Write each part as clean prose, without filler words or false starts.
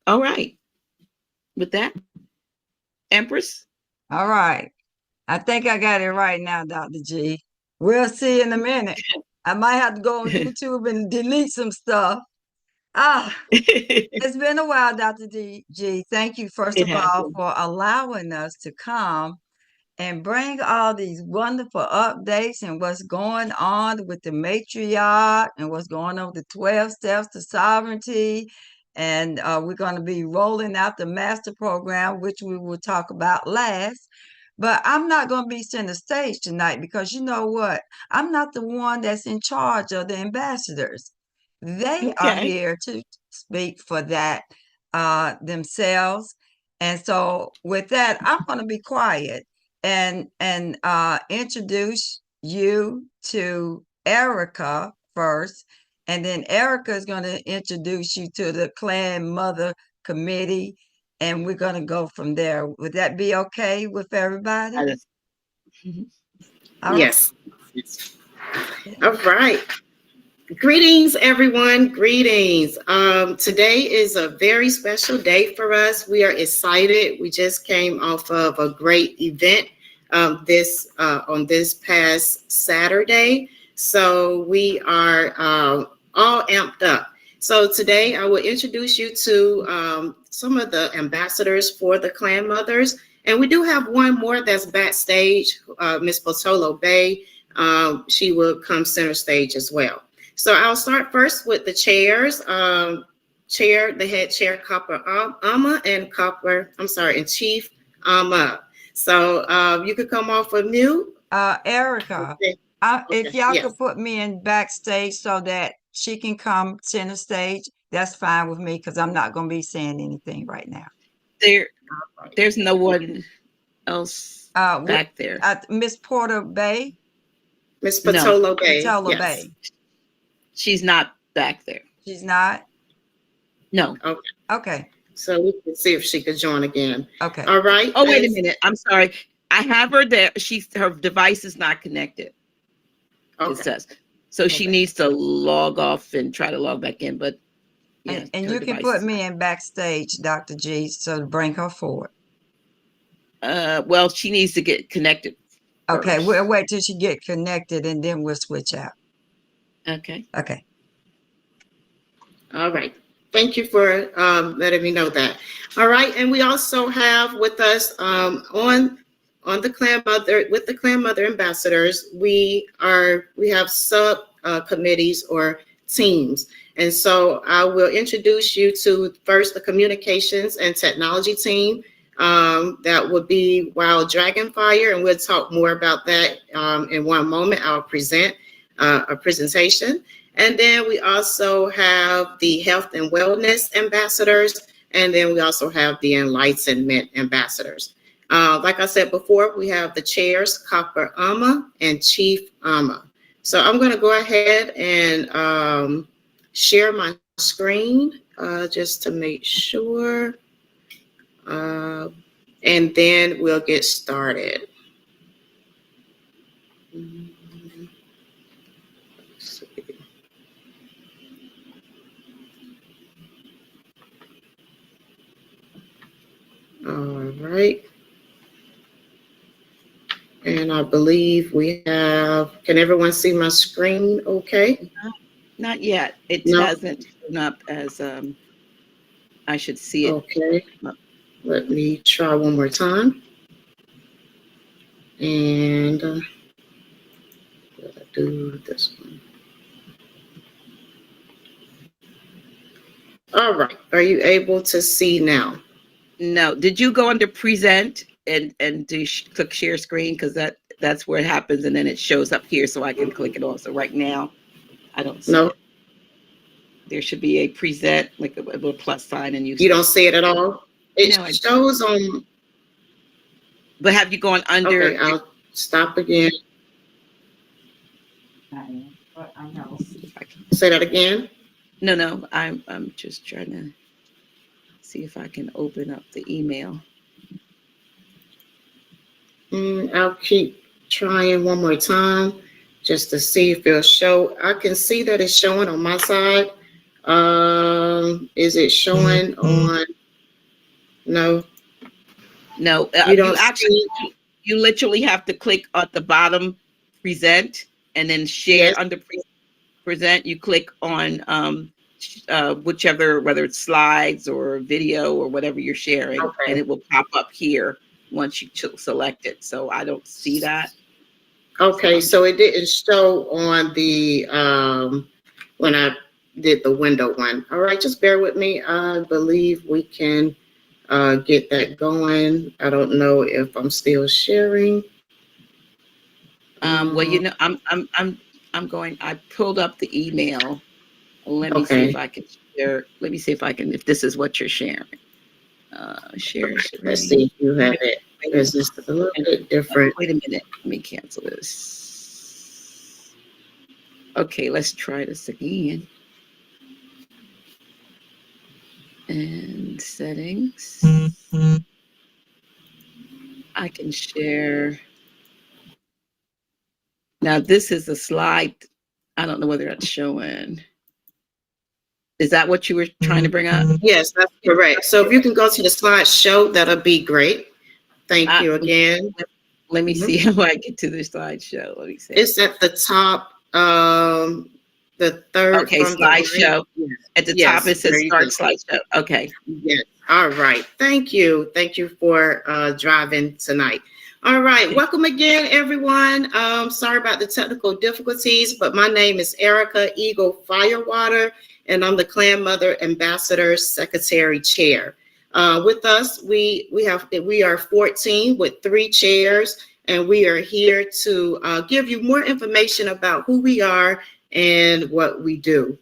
All right. With that, Empress. All right. I think I got it right now, Dr. G. We'll see in a minute. I might have to go on YouTube and delete some stuff. Ah, it's been a while, Dr. G. Thank you, first It of has all, been. for allowing us to come and bring all these wonderful updates and what's going on with the matriarch and what's going on with the 12 steps to sovereignty. And we're going to be rolling out the master program, which we will talk about last. But I'm not going to be center stage tonight because you know what? I'm not the one that's in charge of the ambassadors. They are Okay. here to speak for that themselves. And so with that, I'm going to be quiet and introduce you to Erica first, and then Erica is going to introduce you to the Clan Mother Committee, and we're going to go from there. Would that be okay with everybody? Mhm. All right. Yes. All right. Greetings, everyone. Greetings. Today is a very special day for us. We are excited. We just came off of a great event on this past Saturday. So we are all amped up. So today I will introduce you to some of the ambassadors for the Clan Mothers. And we do have one more that's backstage, Miss Potolo Bay. She will come center stage as well. So I'll start first with the chairs. The head chair, Copper Ama, and Chief Ama. So you could come off of mute. Erica, Okay. if Okay. y'all Yes. could put me in backstage so that she can come center stage, that's fine with me because I'm not going to be saying anything right now. There's no one else back there. Miss Porter Bay. Miss Potolo Bay. Potolo Yes. Bay. She's not back there. She's not? No. Okay. Okay. So we can see if she could join again. Okay. All right. Oh, wait a minute. I'm sorry. I have her there. Her device is not connected. Okay. It says. So she needs to log off and try to log back in. But yeah, and you can put me in backstage, Dr. G, so to bring her forward. Well, she needs to get connected. Okay, we'll wait till she get connected and then we'll switch out. Okay. Okay. All right. Thank you for letting me know that. All right, and we also have with us on the Clan Mother with the Clan Mother ambassadors. We have sub committees or teams, and so I will introduce you to first the communications and technology team. That would be Wild Dragonfire, and we'll talk more about that in one moment. I'll present a presentation. And then we also have the health and wellness ambassadors. And then we also have the enlightenment ambassadors. Like I said before, we have the chairs, Copper Ama and Chief Ama. So I'm going to go ahead and share my screen just to make sure. And then we'll get started. All right. And I believe we have, can everyone see my screen okay? Not yet. It hasn't shown up as I should see it. Okay. Let me try one more time. And I do this one. All right. Are you able to see now? No. Did you go under present and do click share screen? Because that's where it happens, and then it shows up here, so I can click it on. So right now, I don't see it. There should be a present, like a little plus sign, and you don't see it at all. It shows on. But have you gone under? Okay, I'll stop again. Say that again. No. I'm just trying to see if I can open up the email. I'll keep trying one more time just to see if it'll show. I can see that it's showing on my side. Is it showing on No, No, you don't see. you literally have to click at the bottom, present, and then Yes. share under present. You click on whichever, whether it's slides or video or whatever you're sharing, and Okay. it will pop up here once you select it. So I don't see that. Okay. So it didn't show on the when I did the window one. All right. Just bear with me. I believe we can get that going. I don't know if I'm still sharing. Well, you know, I'm going. I pulled up the email. Let me see if Okay. I can share. Let me see if I can. If this is what you're sharing, share Let's screen. see if you have it. Because it's a little bit different. Wait a minute. Let me cancel this. Okay, let's try this again. And settings. I can share. Now, this is a slide. I don't know whether that's showing. Is that what you were trying to bring up? Yes, that's correct. So if you can go to the slideshow, that'll be great. Thank you again. Let me see how I get to the slideshow. Let me see. It's at the top, the third. Okay, slideshow. Yes. At the top, it says start slideshow. Okay. Yes. All right. Thank you. Thank you for driving tonight. All right. Welcome again, everyone. Sorry about the technical difficulties, but my name is Erica Eagle Firewater, and I'm the Clan Mother Ambassador Secretary Chair. With us, we are 14 with 3 chairs, and we are here to give you more information about who we are and what we do.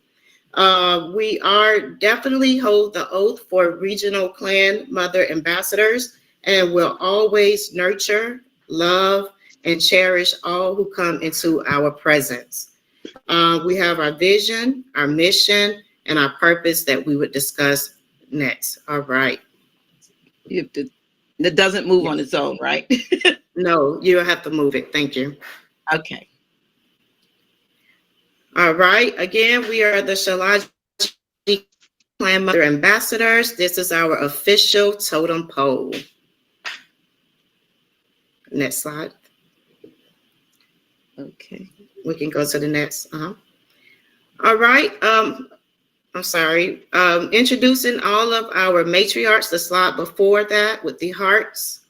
We are definitely hold the oath for regional Clan Mother Ambassadors, and will always nurture, love, and cherish all who come into our presence. We have our vision, our mission, and our purpose that we would discuss next. All right. You have to. That doesn't move on its own, right? No, you have to move it. Thank you. Okay. All right. Again, we are the Tsalagiyi Clan Mother Ambassadors. This is our official totem pole. Next slide. Okay. We can go to the next. All right. I'm sorry. Introducing all of our matriarchs. The slide before that with the hearts.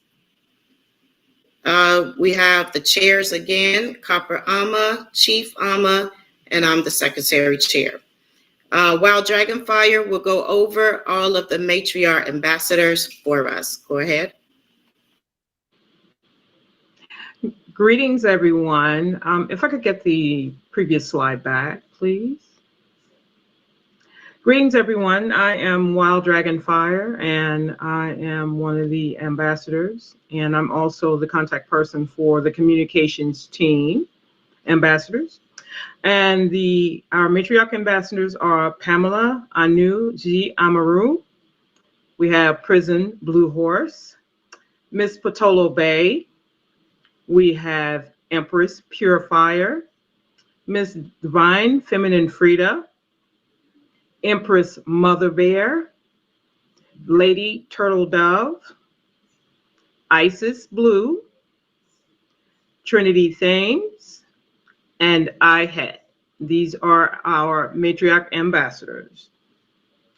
We have the chairs again, Copper Ama, Chief Ama, and I'm the Secretary Chair. While Dragonfire will go over all of the matriarch ambassadors for us. Go ahead. Greetings, everyone. If I could get the previous slide back, please. Greetings, everyone. I am Wild Dragonfire, and I am one of the ambassadors, and I'm also the contact person for the communications team ambassadors. And our matriarch ambassadors are Pamela Anu G. Amaru. We have Prison Blue Horse, Miss Patolo Bay. We have Empress Purifier, Miss Divine Feminine Frida, Empress Mother Bear, Lady Turtle Dove, Isis Blue, Trinity Thames, and I Had. These are our matriarch ambassadors.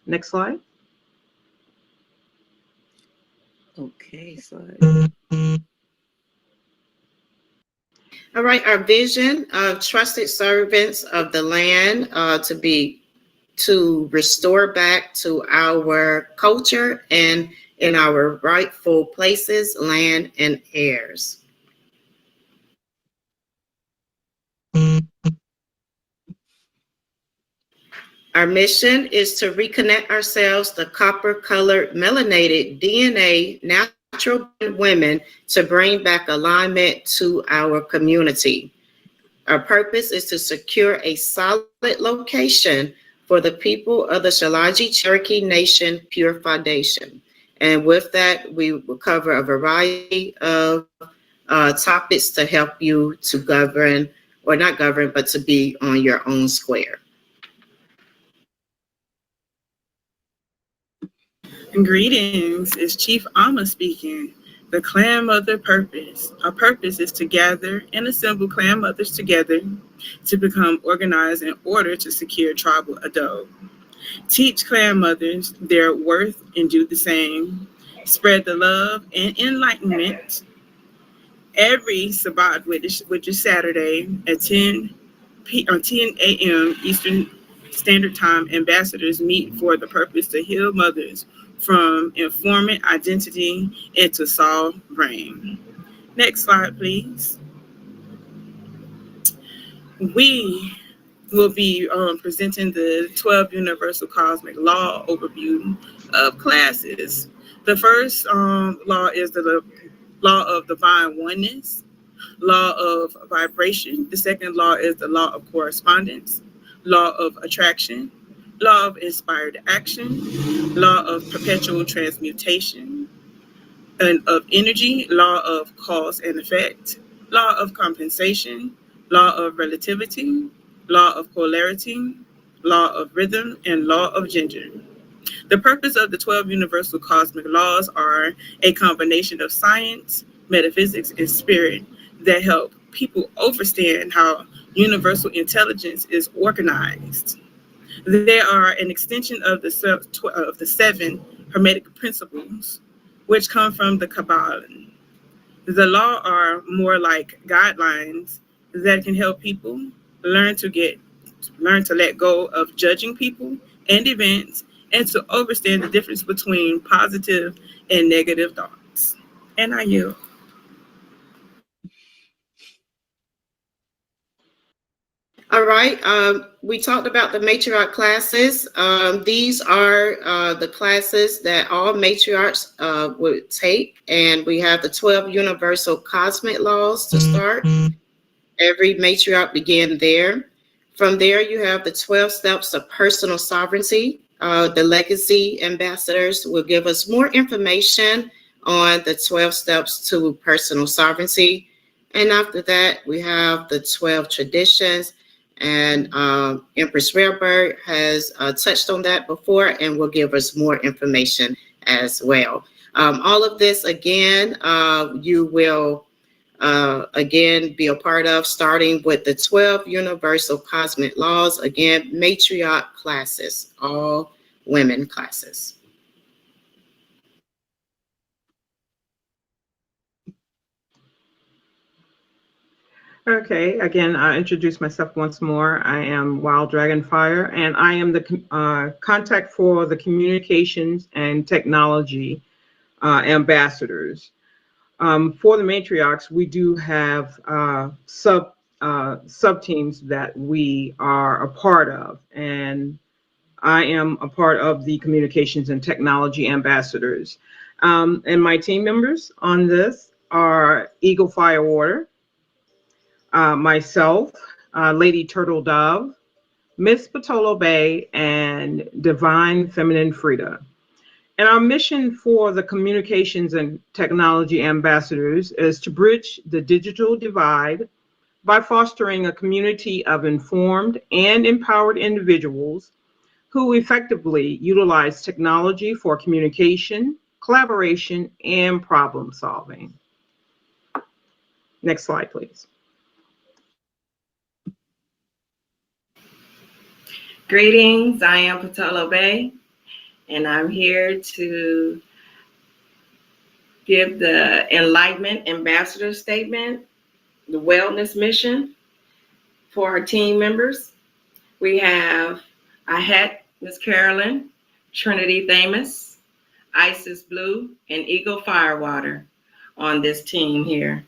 Next slide. Okay, slide. All right, our vision of trusted servants of the land to restore back to our culture and in our rightful places, land, and heirs. Our mission is to reconnect ourselves, the copper-colored melanated DNA natural women, to bring back alignment to our community. Our purpose is to secure a solid location for the people of the Tsalagiyi Cherokee Nation Pure Foundation. And with that, we will cover a variety of topics to help you to govern, or not govern, but to be on your own square. Greetings, it's Chief Amma speaking. The Clan Mother Purpose. Our purpose is to gather and assemble clan mothers together to become organized in order to secure tribal adult. Teach clan mothers their worth and do the same. Spread the love and enlightenment every Sabbath, which is Saturday at 10 a.m. Eastern Standard Time. Ambassadors meet for the purpose to heal mothers from informant identity and to solve brain. Next slide, please. We will be presenting the 12 Universal Cosmic Law overview of classes. The first law is the law of divine oneness, law of vibration. The second law is the law of correspondence, law of attraction, law of inspired action, law of perpetual transmutation, and of energy, law of cause and effect, law of compensation, law of relativity, law of polarity, law of rhythm, and law of gender. The purpose of the 12 universal cosmic laws are a combination of science, metaphysics, and spirit that help people understand how universal intelligence is organized. They are an extension of the 7 Hermetic principles, which come from the Kabbalah. The law are more like guidelines that can help people learn to let go of judging people and events and to understand the difference between positive and negative thoughts. And I yield. All right. We talked about the matriarch classes. These are the classes that all matriarchs would take. And we have the 12 universal cosmic laws to start. Every matriarch began there. From there, you have the 12 steps of personal sovereignty. The legacy ambassadors will give us more information on the 12 steps to personal sovereignty. And after that, we have the 12 traditions. And Empress Rarebird has touched on that before and will give us more information as well. All of this, again, you will again be a part of, starting with the 12 universal cosmic laws. Again, matriarch classes, all women classes. Okay, again, I introduce myself once more. I am Wild Dragonfire, and I am the contact for the communications and technology ambassadors. For the matriarchs, we do have sub teams that we are a part of, and I am a part of the communications and technology ambassadors. And my team members on this are Eagle Firewater, myself, Lady Turtle Dove, Miss Patolo Bay, and Divine Feminine Frida. And our mission for the communications and technology ambassadors is to bridge the digital divide by fostering a community of informed and empowered individuals who effectively utilize technology for communication, collaboration, and problem solving. Next slide, please. Greetings, I am Patolo Bay, and I'm here to give the Enlightenment Ambassador Statement, the Wellness Mission for our team members. We have Ahet, Miss Carolyn, Trinity Thamus, Isis Blue, and Eagle Firewater on this team here.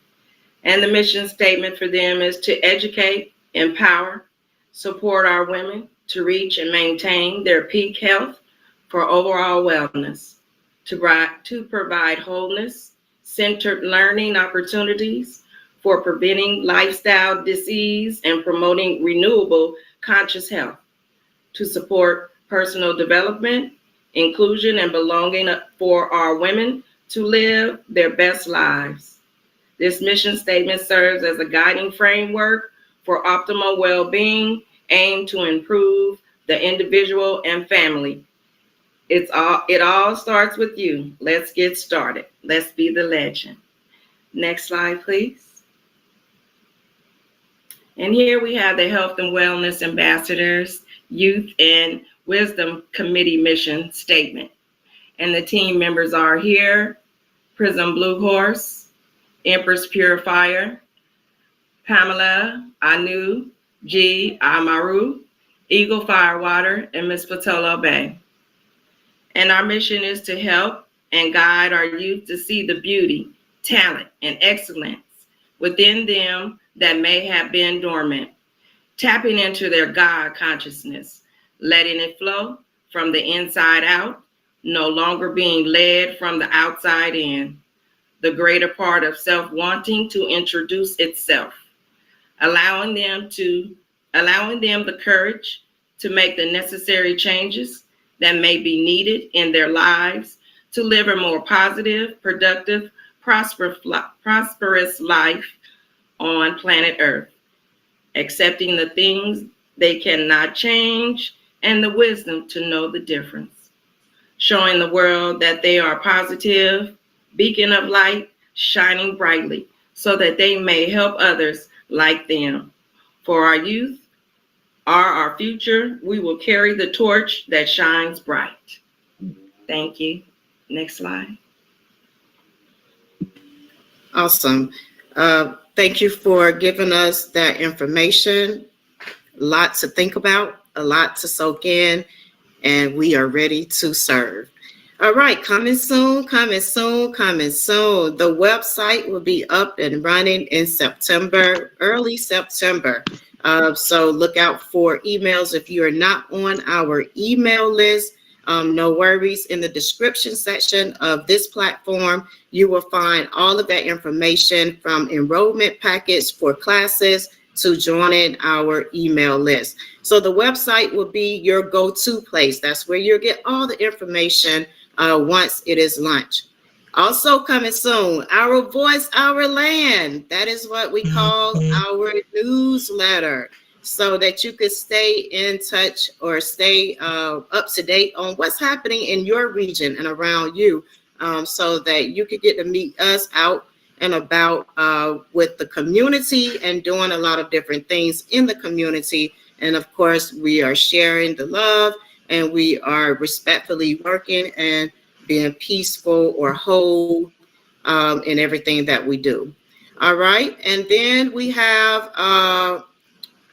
And the mission statement for them is to educate, empower, support our women to reach and maintain their peak health for overall wellness, to provide wholeness, centered learning opportunities for preventing lifestyle disease and promoting renewable conscious health, to support personal development, inclusion, and belonging for our women to live their best lives. This mission statement serves as a guiding framework for optimal well-being aimed to improve the individual and family. It all starts with you. Let's get started. Let's be the legend. Next slide, please. And here we have the Health and Wellness Ambassadors, Youth and Wisdom Committee mission statement. And the team members are here: Prism Blue Horse, Empress Purifier, Pamela, Anu, G, Amaru, Eagle Firewater, and Miss Patola Bay. And our mission is to help and guide our youth to see the beauty, talent, and excellence within them that may have been dormant, tapping into their God consciousness, letting it flow from the inside out, no longer being led from the outside in. The greater part of self-wanting to introduce itself, allowing them the courage to make the necessary changes that may be needed in their lives to live a more positive, productive, prosperous life on planet Earth, accepting the things they cannot change and the wisdom to know the difference, showing the world that they are positive, beacon of light, shining brightly so that they may help others like them. For our youth are our future. We will carry the torch that shines bright. Thank you. Next slide. Awesome. Thank you for giving us that information. A lot to think about, a lot to soak in, and we are ready to serve. All right, coming soon, coming soon, coming soon. The website will be up and running in September, early September. So look out for emails. If you are not on our email list, no worries. In the description section of this platform, you will find all of that information, from enrollment packets for classes to joining our email list. So the website will be your go-to place. That's where you'll get all the information once it is launched. Also coming soon, Our Voice, Our Land. That is what we call our newsletter, so that you could stay in touch or stay up to date on what's happening in your region and around you, so that you could get to meet us out and about with the community and doing a lot of different things in the community. And of course, we are sharing the love, and we are respectfully working and being peaceful or whole in everything that we do. All right. And then we have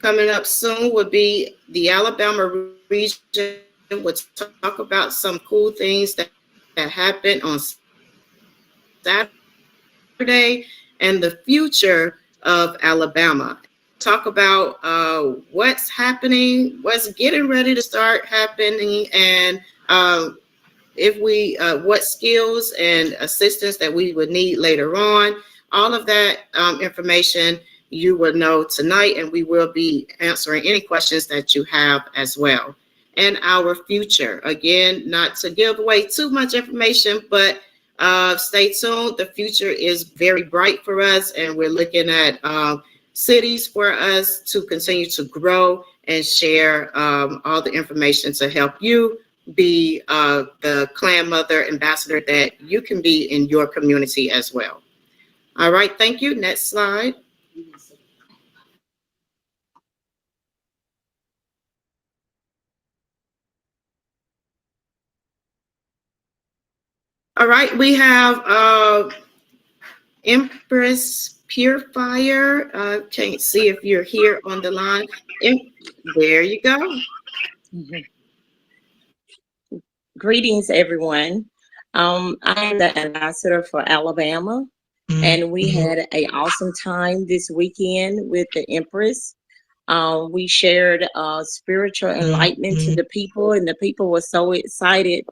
coming up soon would be the Alabama region. We'll talk about some cool things that happened on Saturday and the future of Alabama. Talk about what's happening, what's getting ready to start happening, and if we what skills and assistance that we would need later on. All of that information you will know tonight, and we will be answering any questions that you have as well. And our future, again, not to give away too much information, but stay tuned. The future is very bright for us, and we're looking at cities for us to continue to grow and share all the information to help you be the clan mother ambassador that you can be in your community as well. All right, thank you. Next slide. All right, we have Empress Purifier. Can't see if you're here on the line. There you go. Greetings, everyone. I am the ambassador for Alabama, and we had an awesome time this weekend with the Empress. We shared spiritual enlightenment to the people, and the people were so excited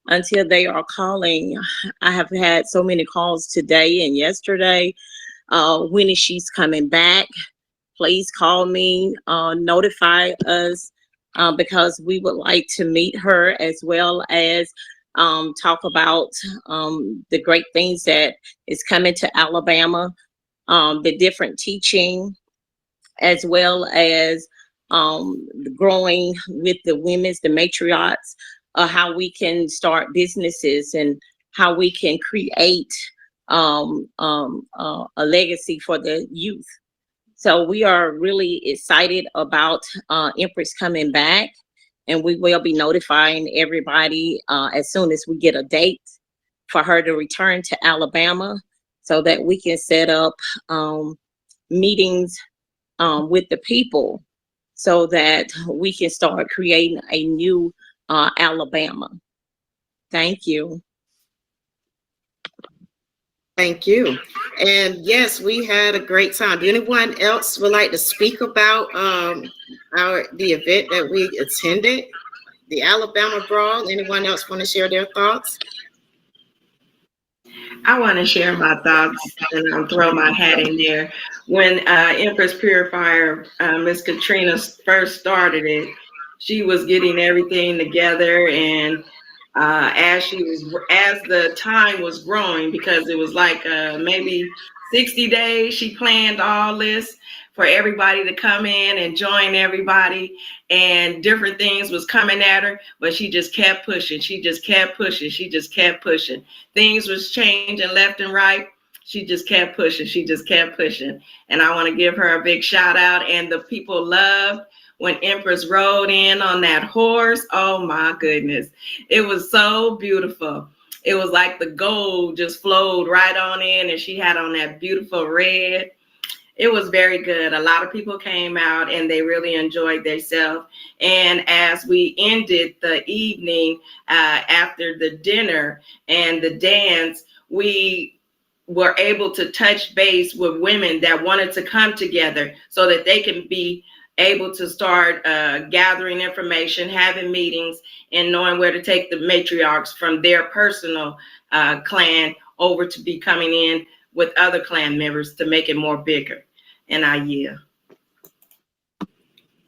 until they are calling. I have had so many calls today and yesterday. When is she's coming back? Please call me, notify us, because we would like to meet her, as well as talk about the great things that is coming to Alabama, the different teaching, as well as growing with the women's, the matriarchs how we can start businesses and how we can create a legacy for the youth. So we are really excited about Empress coming back, and we will be notifying everybody as soon as we get a date for her to return to Alabama, so that we can set up meetings with the people, so that we can start creating a new Alabama. Thank you. Thank you. And yes, we had a great time. Do anyone else would like to speak about the event that we attended, the Alabama Brawl? Anyone else want to share their thoughts? I want to share my thoughts and I'll throw my hat in there. When Empress Purifier, Miss Katrina first started it, she was getting everything together, and as the time was growing, because it was like maybe 60 days, she planned all this for everybody to come in and join everybody, and different things was coming at her, but she just kept pushing. She just kept pushing. She just kept pushing. Things was changing left and right. She just kept pushing. She just kept pushing. And I want to give her a big shout out. And the people loved when Empress rode in on that horse. Oh my goodness. It was so beautiful. It was like the gold just flowed right on in, and she had on that beautiful red. It was very good. A lot of people came out and they really enjoyed themselves. And as we ended the evening after the dinner and the dance, we were able to touch base with women that wanted to come together so that they can be able to start gathering information, having meetings, and knowing where to take the matriarchs from their personal clan over to be coming in with other clan members to make it more bigger. And I yield.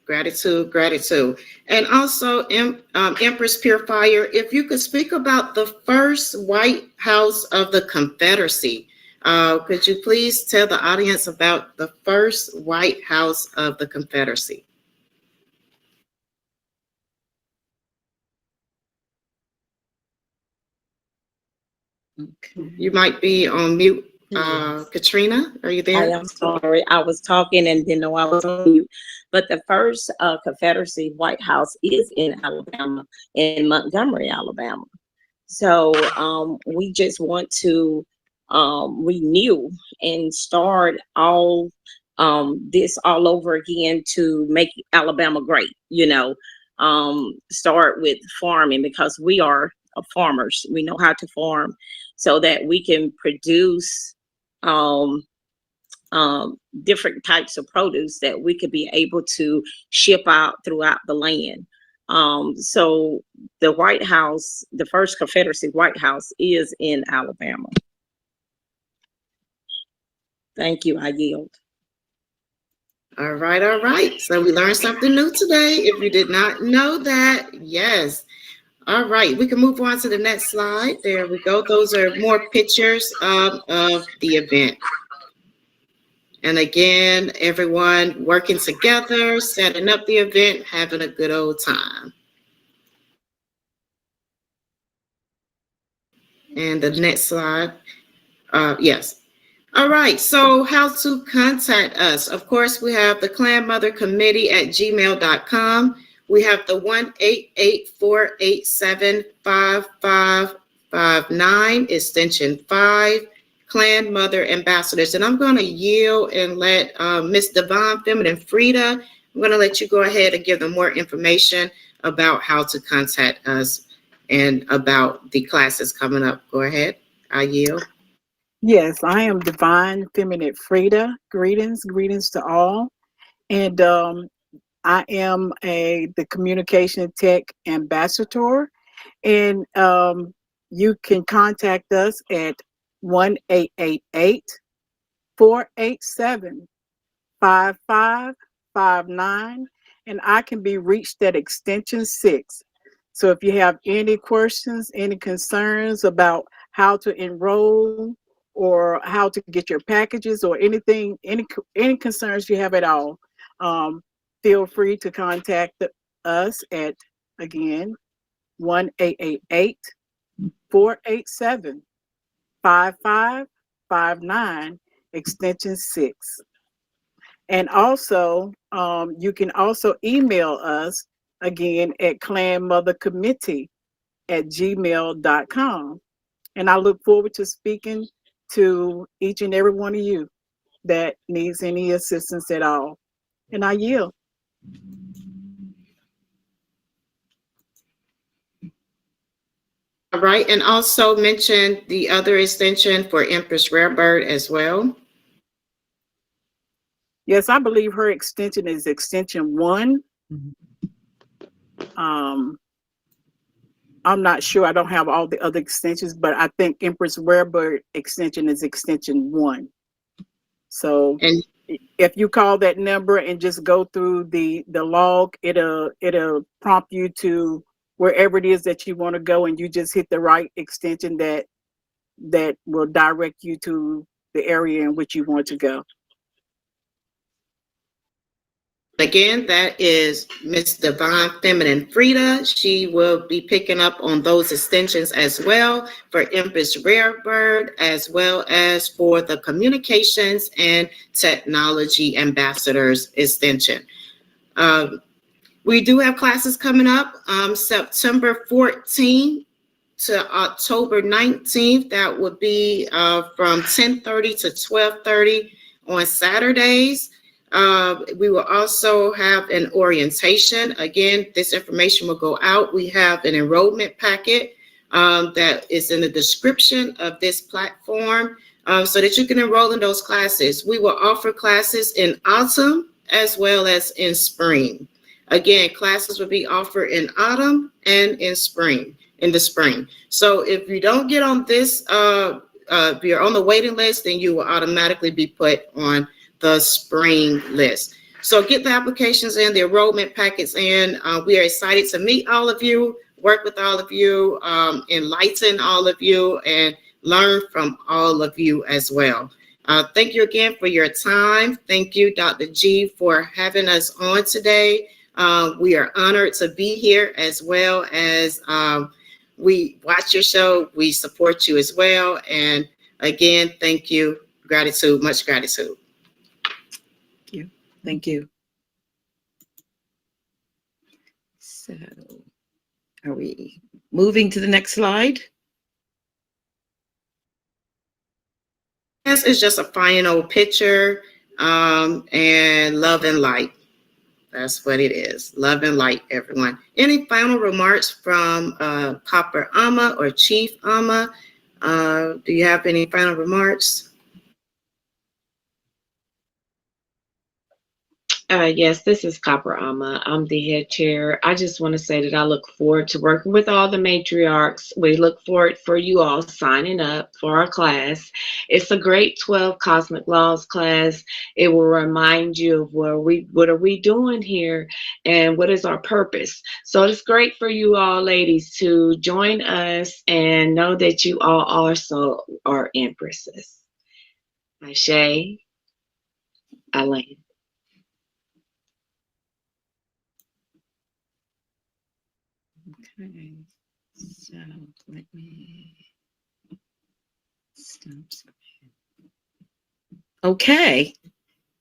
Gratitude, gratitude. And also, Empress Purifier, if you could speak about the first White House of the Confederacy. Could you please tell the audience about the first White House of the Confederacy? Okay. You might be on mute. Katrina, are you there? I am sorry. I was talking and didn't know I was on mute. But the first Confederacy White House is in Alabama, in Montgomery, Alabama. So we just want to renew and start all this all over again to make Alabama great. Start with farming, because we are farmers. We know how to farm, so that we can produce different types of produce that we could be able to ship out throughout the land. So the White House, the first Confederacy White House, is in Alabama. Thank you. I yield. All right, all right. So we learned something new today. If you did not know that, yes. All right, we can move on to the next slide. There we go. Those are more pictures of the event. And again, everyone working together, setting up the event, having a good old time. And the next slide. Yes. All right, so how to contact us. Of course, we have the Clan Mother Committee at gmail.com. We have the 1-888-487-5559, extension 5, Clan Mother Ambassadors. And I'm going to yield and let Miss Divine Feminine Frida, I'm going to let you go ahead and give them more information about how to contact us and about the classes coming up. Go ahead, I yield. Yes, I am Divine Feminine Frida. Greetings to all. And I am the Communication Tech Ambassador. And you can contact us at 1-888-487-5559. And I can be reached at extension 6. So if you have any questions, any concerns about how to enroll, or how to get your packages, or anything, any concerns you have at all, feel free to contact us at, again, 1-888-487-5559, extension 6. And also, you can also email us again at clanmothercommittee@gmail.com. And I look forward to speaking to each and every one of you that needs any assistance at all. And I yield. All right, and also mention the other extension for Empress Rarebird as well. Yes, I believe her extension is extension 1. I'm not sure. I don't have all the other extensions, but I think Empress Rarebird extension is extension 1. So And if you call that number and just go through the log, it'll prompt you to wherever it is that you want to go, and you just hit the right extension that will direct you to the area in which you want to go. again, that is Miss Divine Feminine Frida. She will be picking up on those extensions as well for Empress Rarebird, as well as for the Communications and Technology Ambassadors extension. We do have classes coming up September 14th to October 19th. That would be from 10:30 to 12:30 on Saturdays. We will also have an orientation. Again, this information will go out. We have an enrollment packet that is in the description of this platform so that you can enroll in those classes. We will offer classes in autumn as well as in spring. Again, classes will be offered in autumn and in the spring. So if you don't get on this, if you're on the waiting list, then you will automatically be put on the spring list. So get the applications in, the enrollment packets in. We are excited to meet all of you, work with all of you, enlighten all of you, and learn from all of you as well. Thank you again for your time. Thank you, Dr. G, for having us on today. We are honored to be here, as well as we watch your show. We support you as well. And again, thank you. Gratitude, much gratitude. Thank you. So, are we moving to the next slide? This is just a final picture, and love and light. That's what it is. Love and light, everyone. Any final remarks from Copper Ama or Chief Ama? Do you have any final remarks? Yes, this is Copper Ama. I'm the head chair. I just want to say that I look forward to working with all the matriarchs. We look forward for you all signing up for our class. It's a great 12 Cosmic Laws class. It will remind you of what are we doing here and what is our purpose. So it's great for you all ladies to join us and know that you all also are empresses. Ashe, Elaine. Okay, so let me stop. Okay,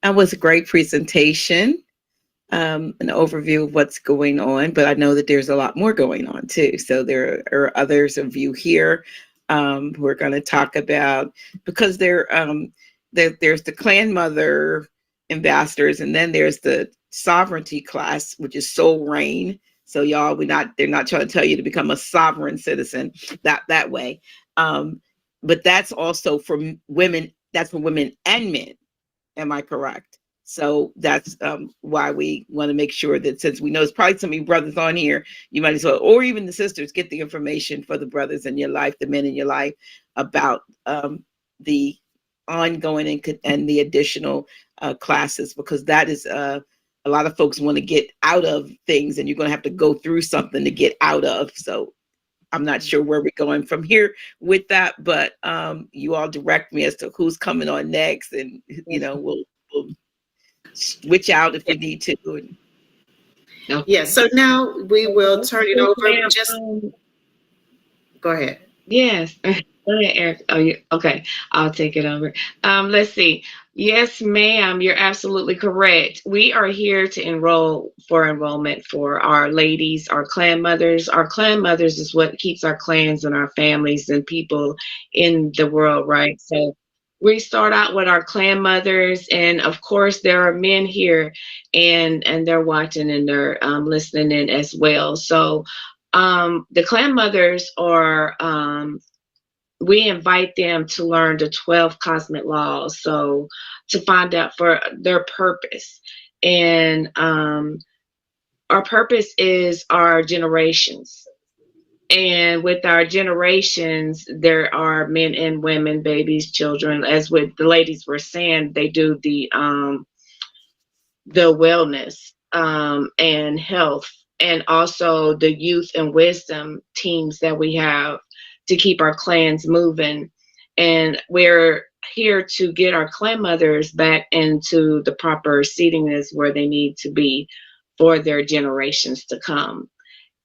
that was a great presentation, an overview of what's going on, but I know that there's a lot more going on too. So there are others of you here who are going to talk about, because there's the clan mother ambassadors, and then there's the sovereignty class, which is soul reign. So y'all, they're not trying to tell you to become a sovereign citizen that way. But that's also for women. That's for women and men. Am I correct? So that's why we want to make sure that, since we know there's probably so many brothers on here, you might as well, or even the sisters, get the information for the brothers in your life, the men in your life, about the ongoing and the additional classes, because that is a lot of folks want to get out of things, and you're going to have to go through something to get out of. So I'm not sure where we're going from here with that, but you all direct me as to who's coming on next, and we'll switch out if we need to. Okay. Yeah, so now we will turn it over. Ma'am, Just go ahead. yes. Go ahead, Eric. Oh, okay. I'll take it over. Let's see. Yes, ma'am, you're absolutely correct. We are here to enroll for enrollment for our ladies, our clan mothers. Our clan mothers is what keeps our clans and our families and people in the world, right? So we start out with our clan mothers, and of course, there are men here, and they're watching and they're listening in as well. So the clan mothers are we invite them to learn the 12 cosmic laws, so to find out for their purpose. And our purpose is our generations. And with our generations, there are men and women, babies, children. As with the ladies were saying, they do the wellness and health, and also the youth and wisdom teams that we have to keep our clans moving. And we're here to get our clan mothers back into the proper seatingness where they need to be for their generations to come.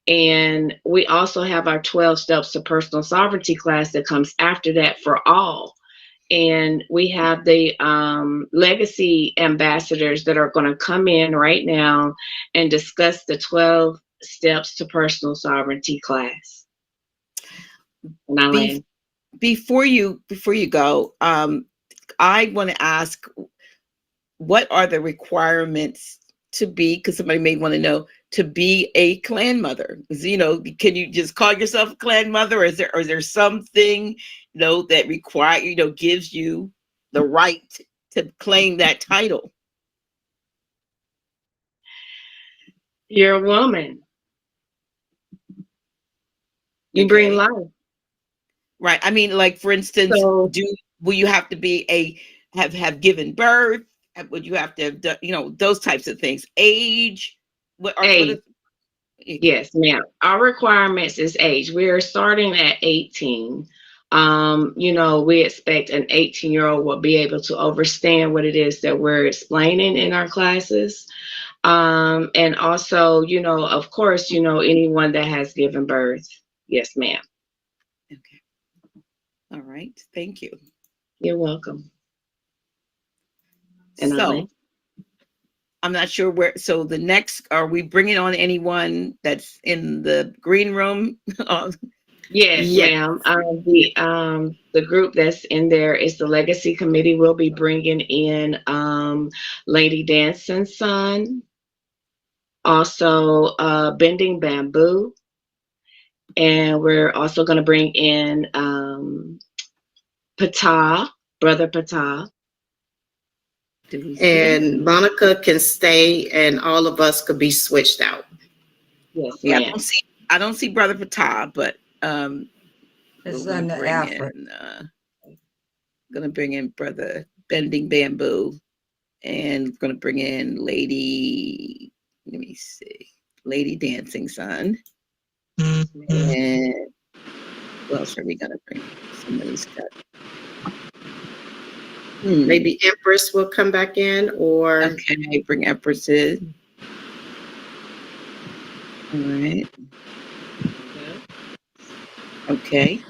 And we also have our 12 steps to personal sovereignty class that comes after that for all. And we have the legacy ambassadors that are going to come in right now and discuss the 12 steps to personal sovereignty class. And I land. Before you go, I want to ask, what are the requirements to be, because somebody may want to know, to be a clan mother? You know, can you just call yourself a clan mother, or is there something, that gives you the right to claim that title? You're a woman. You bring life. Right. I mean, like, for instance, will you have to be have given birth? Would you have to have done, those types of things? Age? Age. Yes, ma'am. Our requirements is age. We are starting at 18. We expect an 18-year-old will be able to understand what it is that we're explaining in our classes. And also, of course, anyone that has given birth. Yes, ma'am. Okay. All right. Thank you. You're welcome. And so, I'm not sure where. So the next, are we bringing on anyone that's in the green room? Yes, ma'am. The group that's in there is the Legacy Committee. We'll be bringing in Lady Danson's son, also Bending Bamboo, and we're also going to bring in Brother Patah. And Monica can stay, and all of us could be switched out. Yes, yeah, ma'am. I don't see Brother Patah, but it's under Alfred. Gonna bring in Brother Bending Bamboo, and gonna bring in Lady. Let me see, Lady Dancing Son. And who else are we gonna bring? Somebody's got. Maybe Empress will come back in, or okay, bring Empress in. All right. Okay.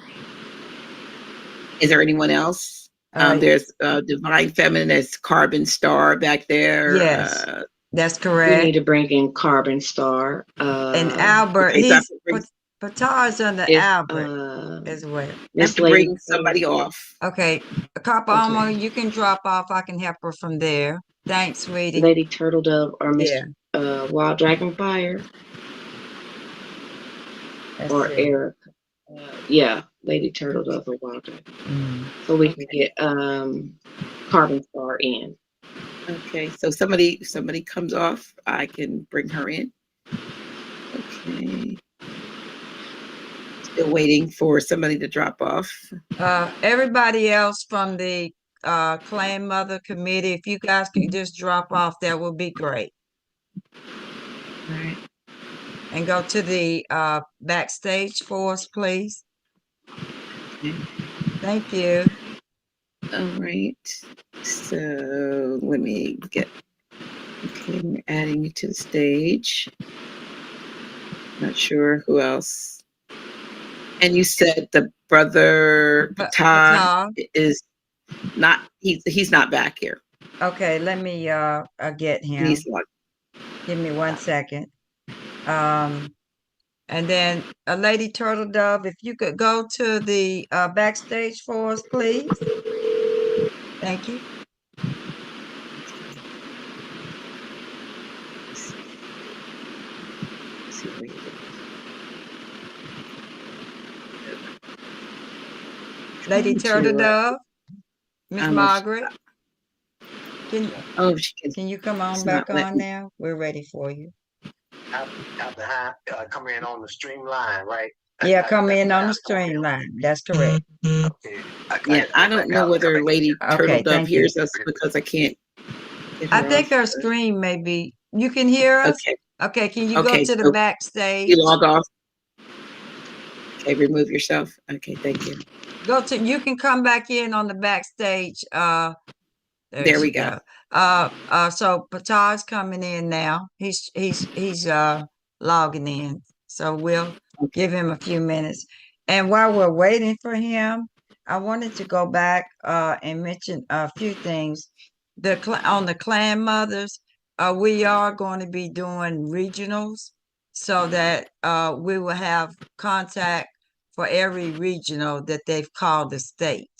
Is there anyone else? There's Divine Feminine. There's Carbon Star back there. Yes, that's correct. We need to bring in Carbon Star. And Albert, Patah's under Albert as well. Let's bring somebody off. Okay, Alma, you can drop off. I can help her from there. Thanks, sweetie. Lady Turtle Dove or Miss Wild Dragon Fire. Or Eric. Lady Turtle Dove or Wild Dragon. So we can get Carbon Star in. Okay, so somebody comes off, I can bring her in. Okay. Still waiting for somebody to drop off. Everybody else from the Clan Mother Committee, if you guys could just drop off, that would be great. All right. And go to the backstage for us, please. Okay. Thank you. All right. So let me get Okay, we're adding you to the stage. Not sure who else. And you said the brother Patan Pata. is not, he's not back here. Okay, let me get him. He's logged. Give me 1 second. And then Lady Turtle Dove, if you could go to the backstage for us, please. Thank you. Let's see where he is. Lady Trying to, Turtle Dove, Miss I don't know if she- Margaret, can oh, she can. can you come on It's back not letting on me. now? We're ready for you. Come in on the streamline, right? Yeah, come in on the streamline. That's correct. Okay. Yeah, I don't know whether Lady Turtle Okay, Dove thank you. hears us because I can't get I her think off. her screen may be, you can hear us? Okay, Okay, can you go okay, to the so backstage? you log off. Okay, remove yourself. Okay, thank you. You can come back in on the backstage. There we go. So Patai's coming in now. He's logging in. So we'll Okay. give him a few minutes. And while we're waiting for him, I wanted to go back and mention a few things. On the clan mothers, we are going to be doing regionals so that we will have contact for every regional that they've called the state.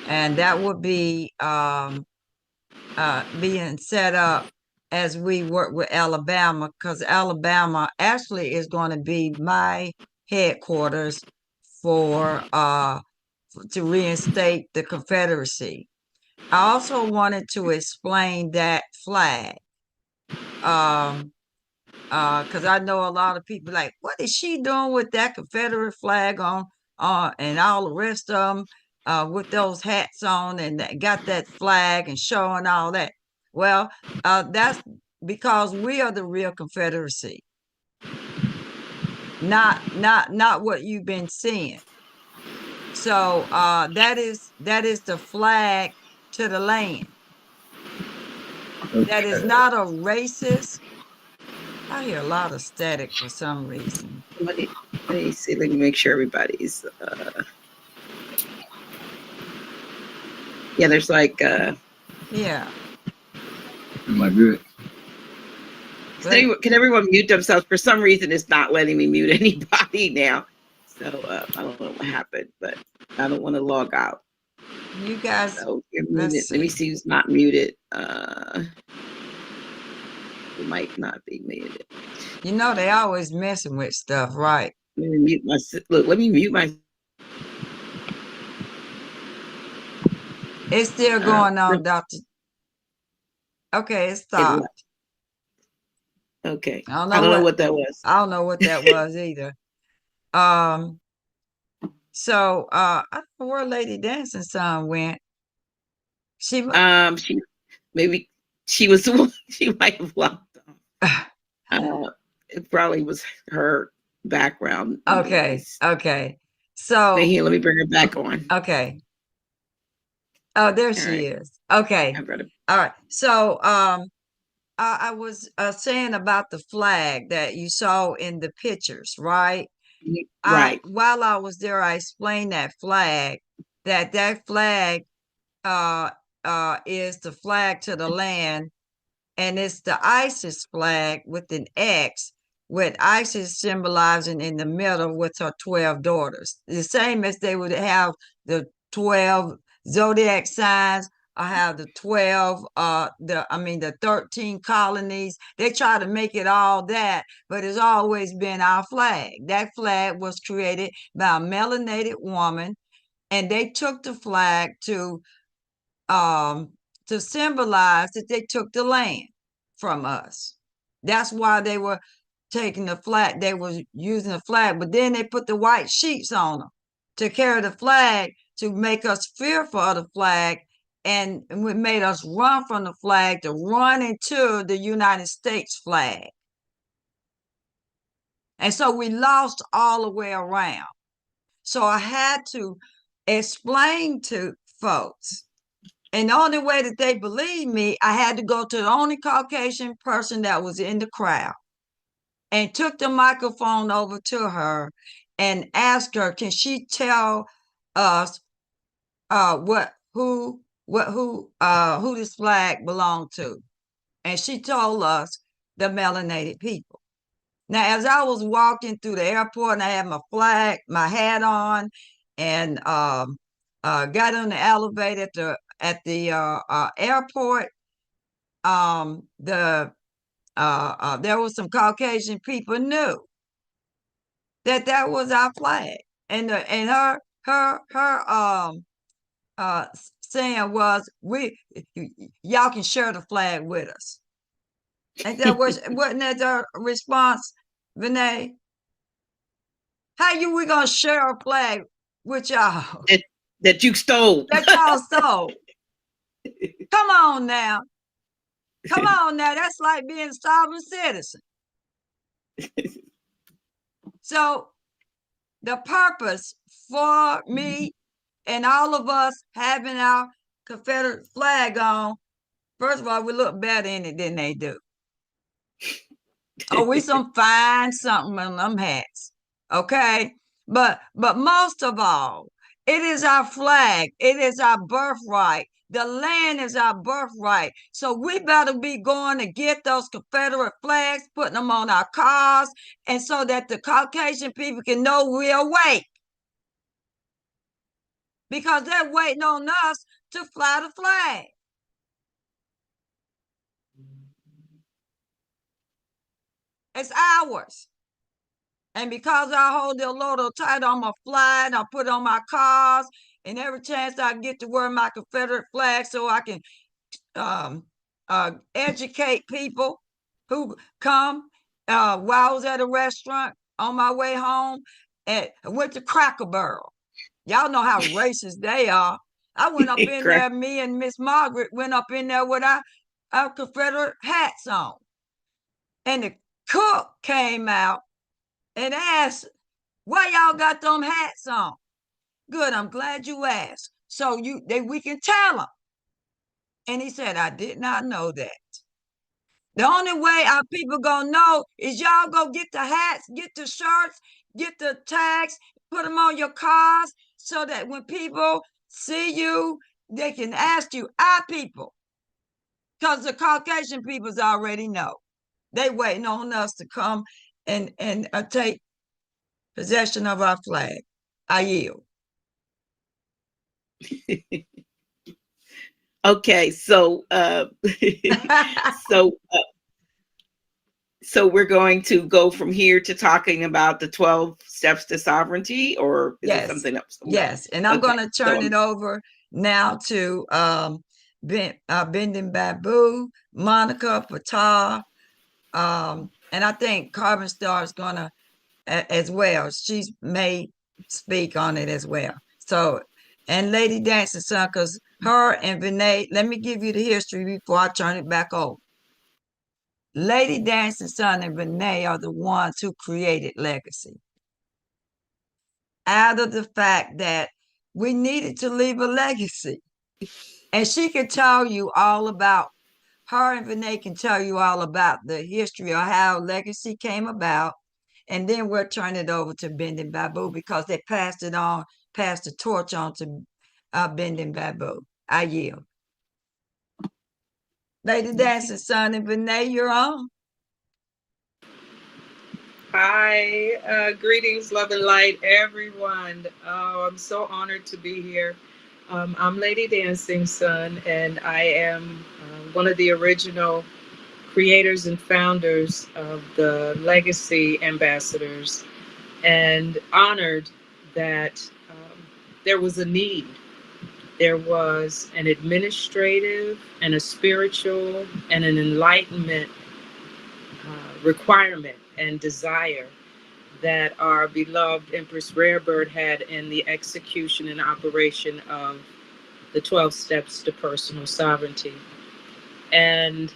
And that would be being set up as we work with Alabama, because Alabama actually is going to be my headquarters for to reinstate the Confederacy. I also wanted to explain that flag. Because I know a lot of people like, what is she doing with that Confederate flag on, and all the rest of them, with those hats on and got that flag and showing all that. Well, that's because we are the real Confederacy, not what you've been seeing. So that is the flag to the land. That is not a racist. I hear a lot of static for some reason. Let me see. Let me make sure everybody's. Yeah, there's like. Yeah. Am I good? Can everyone mute themselves? For some reason, it's not letting me mute anybody now. So I don't know what happened, but I don't want to log out. You guys, so you're muted. Let me see who's not muted. Who might not be muted. You know they always messing with stuff, right? Let me mute my. Look, let me mute my. It's still going on, Doctor. Okay, it stopped. Okay. I don't know what that was. I don't know what that was either. So I don't know where Lady Dancing Son went. She maybe she was she might have locked off. It probably was her background. Okay. Noise. Okay. So here, let me bring her back on. Okay. Oh, there she is. Okay. All right. So I was saying about the flag that you saw in the pictures, right? Right. While I was there, I explained that flag, that flag is the flag to the land, and it's the ISIS flag with an X, with ISIS symbolizing in the middle with her 12 daughters. The same as they would have the 12 zodiac signs. I have the 12, the 13 colonies. They try to make it all that, but it's always been our flag. That flag was created by a melanated woman, and they took the flag to symbolize that they took the land from us. That's why they were taking the flag. They were using the flag, but then they put the white sheets on them to carry the flag, to make us fearful of the flag, and it made us run from the flag to run into the United States flag. And so we lost all the way around. So I had to explain to folks And the only way that they believed me, I had to go to the only Caucasian person that was in the crowd and took the microphone over to her and asked her, can she tell us who this flag belonged to? And she told us the melanated people. Now, as I was walking through the airport and I had my flag, my hat on, and got on the elevator at the airport, there was some Caucasian people knew that was our flag, and her saying was, y'all can share the flag with us. And that wasn't that their response, Vinay? How we gonna share a flag with y'all? That you stole. That y'all stole. Come on now. Come on now. That's like being a sovereign citizen. So the purpose for me and all of us having our Confederate flag on, first of all, we look better in it than they do. Oh, we some fine something on them hats. Okay. But most of all, it is our flag. It is our birthright. The land is our birthright. So we better be going to get those Confederate flags, putting them on our cars, and so that the Caucasian people can know we're awake. Because they're waiting on us to fly the flag. It's ours. And because I hold it a little tight, I'm going to fly and I'll put it on my cars. And every chance I get to wear my Confederate flag so I can educate people who come. While I was at a restaurant on my way home, and I went to Cracker Barrel. Y'all know how racist they are. I went up in there, me and Miss Margaret went up in there with our Confederate hats on. And the cook came out and asked, why y'all got them hats on? Good, I'm glad you asked. So we can tell them. And he said, I did not know that. The only way our people gonna know is y'all go get the hats, get the shirts, get the tags, put them on your cars so that when people see you, they can ask you, our people. Because the Caucasian peoples already know. They waiting on us to come and take possession of our flag. I yield. Okay, so so we're going to go from here to talking about the 12 steps to sovereignty, or is it something else? Yes, and I'm going to turn it over now to Bending Babu, Monica, Fatah, and I think Carbon Star is going to as well. She may speak on it as well. So, and Lady Dancing Sun, because her and Vinay, let me give you the history before I turn it back over. Lady Dancing Sun and Vinay are the ones who created Legacy. Out of the fact that we needed to leave a legacy. And she can tell you all about, her and Vinay can tell you all about the history of how Legacy came about. And then we'll turn it over to Bending Babu because they passed the torch on to Bending Babu. I yield. Lady Dancing Sun and Vinay, you're on. Hi, greetings, love and light, everyone. I'm so honored to be here. I'm Lady Dancing Sun, and I am one of the original creators and founders of the Legacy Ambassadors, and honored that there was a need. There was an administrative and a spiritual and an enlightenment requirement and desire that our beloved Empress Rarebird had in the execution and operation of the 12 steps to personal sovereignty. And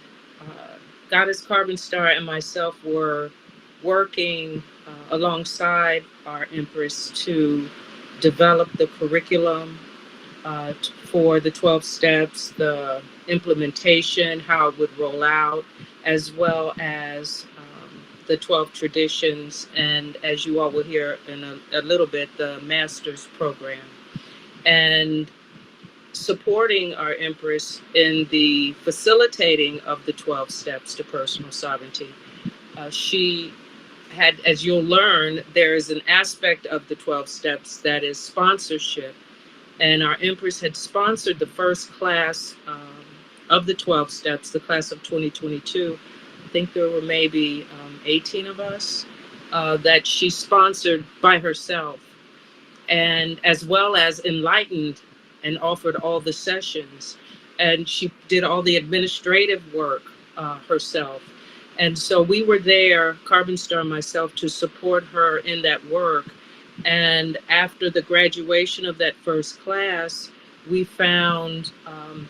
Goddess Carbon Star and myself were working alongside our Empress to develop the curriculum, for the 12 steps, the implementation, how it would roll out, as well as the 12 traditions, and as you all will hear in a little bit, the master's program. And supporting our Empress in the facilitating of the 12 steps to personal sovereignty. She had, as you'll learn, there is an aspect of the 12 steps that is sponsorship. And our Empress had sponsored the first class of the 12 steps, the class of 2022. I think there were maybe 18 of us that she sponsored by herself, and as well as enlightened and offered all the sessions. And she did all the administrative work herself. And so we were there, Carbon Star and myself, to support her in that work. And after the graduation of that first class, we found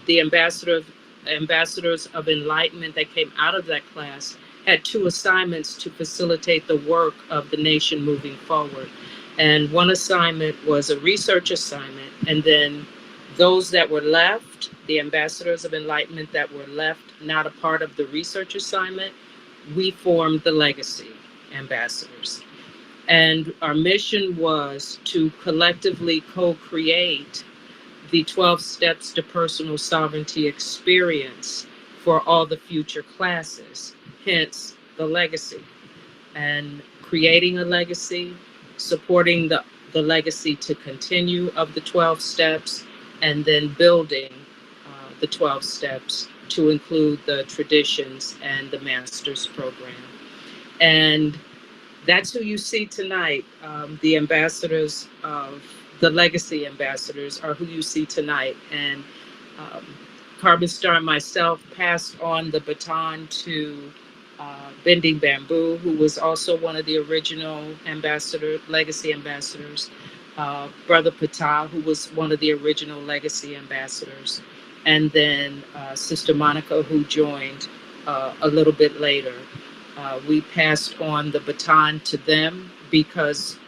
the ambassadors of enlightenment that came out of that class had 2 assignments to facilitate the work of the nation moving forward. And one assignment was a research assignment. And then those that were left, the ambassadors of enlightenment that were left, not a part of the research assignment, we formed the legacy ambassadors. And our mission was to collectively co-create the 12 steps to personal sovereignty experience for all the future classes, hence the legacy. And creating a legacy, supporting the legacy to continue of the 12 steps, and then building the 12 steps to include the traditions and the master's program. And that's who you see tonight. The ambassadors of the legacy ambassadors are who you see tonight. And Carbon Star and myself passed on the baton to Bending Bamboo, who was also one of the original legacy ambassadors. Brother Patal, who was one of the original legacy ambassadors. And then Sister Monica, who joined a little bit later. We passed on the baton to them because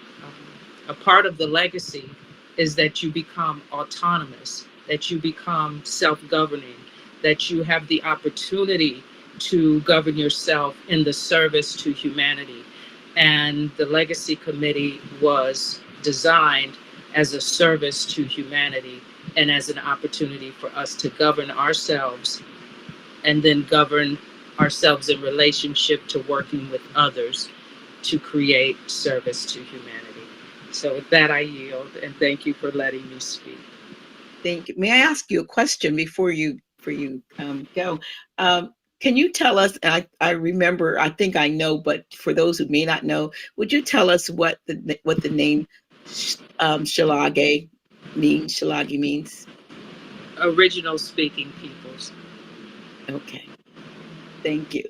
a part of the legacy is that you become autonomous, that you become self-governing, that you have the opportunity to govern yourself in the service to humanity. And the Legacy Committee was designed as a service to humanity and as an opportunity for us to govern ourselves and then govern ourselves in relationship to working with others to create service to humanity. So with that, I yield, and thank you for letting me speak. Thank you. May I ask you a question before you go? Can you tell us, I remember, I think I know, but for those who may not know, would you tell us what the name Tsalagiyi means? Tsalagiyi means? Original speaking peoples. Okay. Thank you.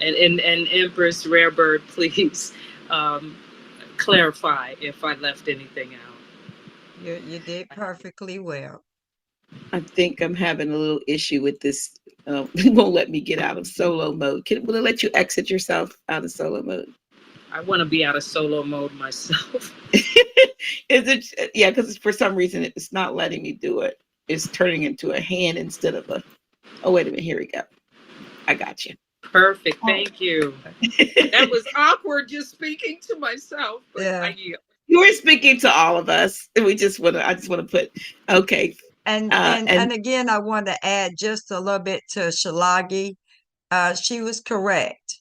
And Empress Rare Bird, please clarify if I left anything out. You did perfectly well. I think I'm having a little issue with this. It won't let me get out of solo mode. Will it let you exit yourself out of solo mode? I want to be out of solo mode myself. Is it? Yeah, because for some reason it's not letting me do it. It's turning into a hand instead of a. Oh, wait a minute. Here we go. I got you. Perfect. Thank you. That was awkward just speaking to myself. But Yeah. I yield. You were speaking to all of us. I just want to put. Okay. And again, I want to add just a little bit to Tsalagiyi. She was correct.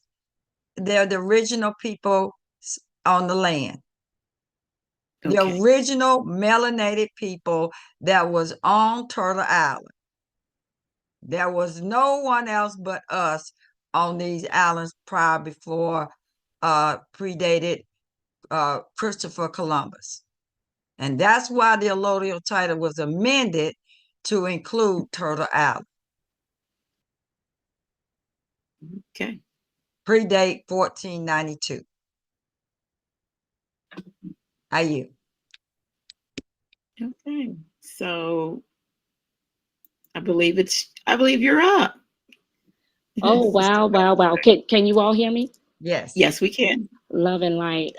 They're the original people on the land. The Okay. original melanated people that was on Turtle Island. There was no one else but us on these islands before predated Christopher Columbus. And that's why the allodial title was amended to include Turtle Island. Okay. Predate 1492. How you? Okay. So I believe you're up. Oh, wow. Can you all hear me? Yes. Yes, we can. Love and light.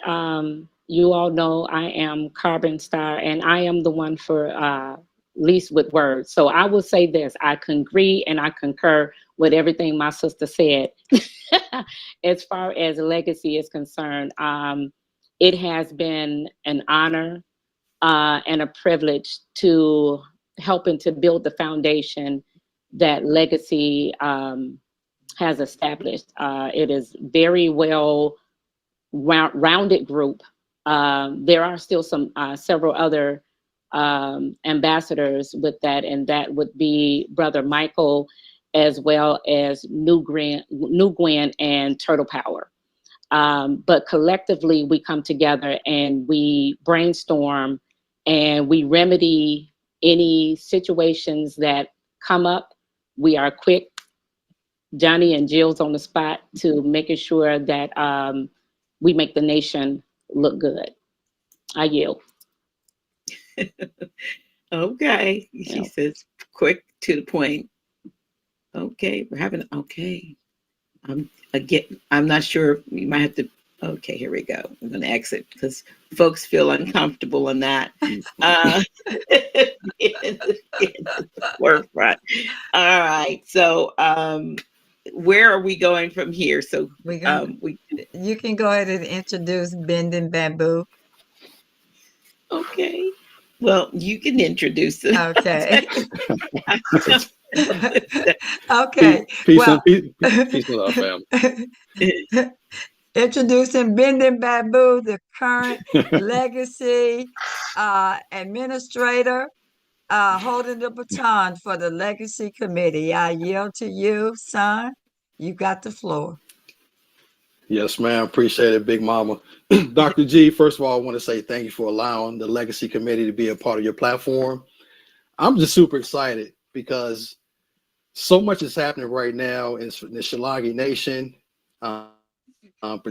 you all know I am Carbon Star, and I am the one for least with words. So I will say this: I agree and I concur with everything my sister said. As far as legacy is concerned, it has been an honor and a privilege to helping to build the foundation that legacy has established. It is very well rounded group. There are still some several other ambassadors with that, and that would be Brother Michael, as well as New Gwen and Turtle Power. But collectively, we come together and we brainstorm and we remedy any situations that come up. We are quick, Johnny and Jill's on the spot, to making sure that we make the nation look good. I yield. Okay. She Yeah. says quick to the point. Okay, we're having okay. I'm not sure. We might have to. Okay, here we go. I'm going to exit because folks feel uncomfortable on that. Forefront. All right. So, where are we going from here? So, you can go ahead and introduce Bending Bamboo. Okay. Well, you can introduce it. Okay. Okay. Peace and love, family. Introducing Bending Bamboo, the current legacy administrator, holding the baton for the legacy committee. I yield to you, son. You got the floor. Yes, ma'am. Appreciate it, Big Mama. Dr. G, first of all, I want to say thank you for allowing the Legacy Committee to be a part of your platform. I'm just super excited because so much is happening right now in the Tsalagiyi Nation.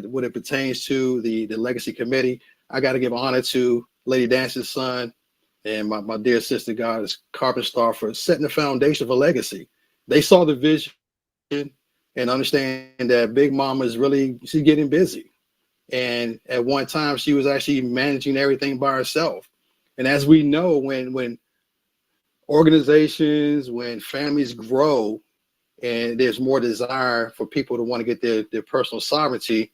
When it pertains to the Legacy Committee, I got to give honor to Lady Dance's son and my dear sister, Goddess Carbon Star, for setting the foundation for legacy. They saw the vision and understand that Big Mama she's getting busy. And at one time, she was actually managing everything by herself. And as we know, when organizations, when families grow, and there's more desire for people to want to get their personal sovereignty,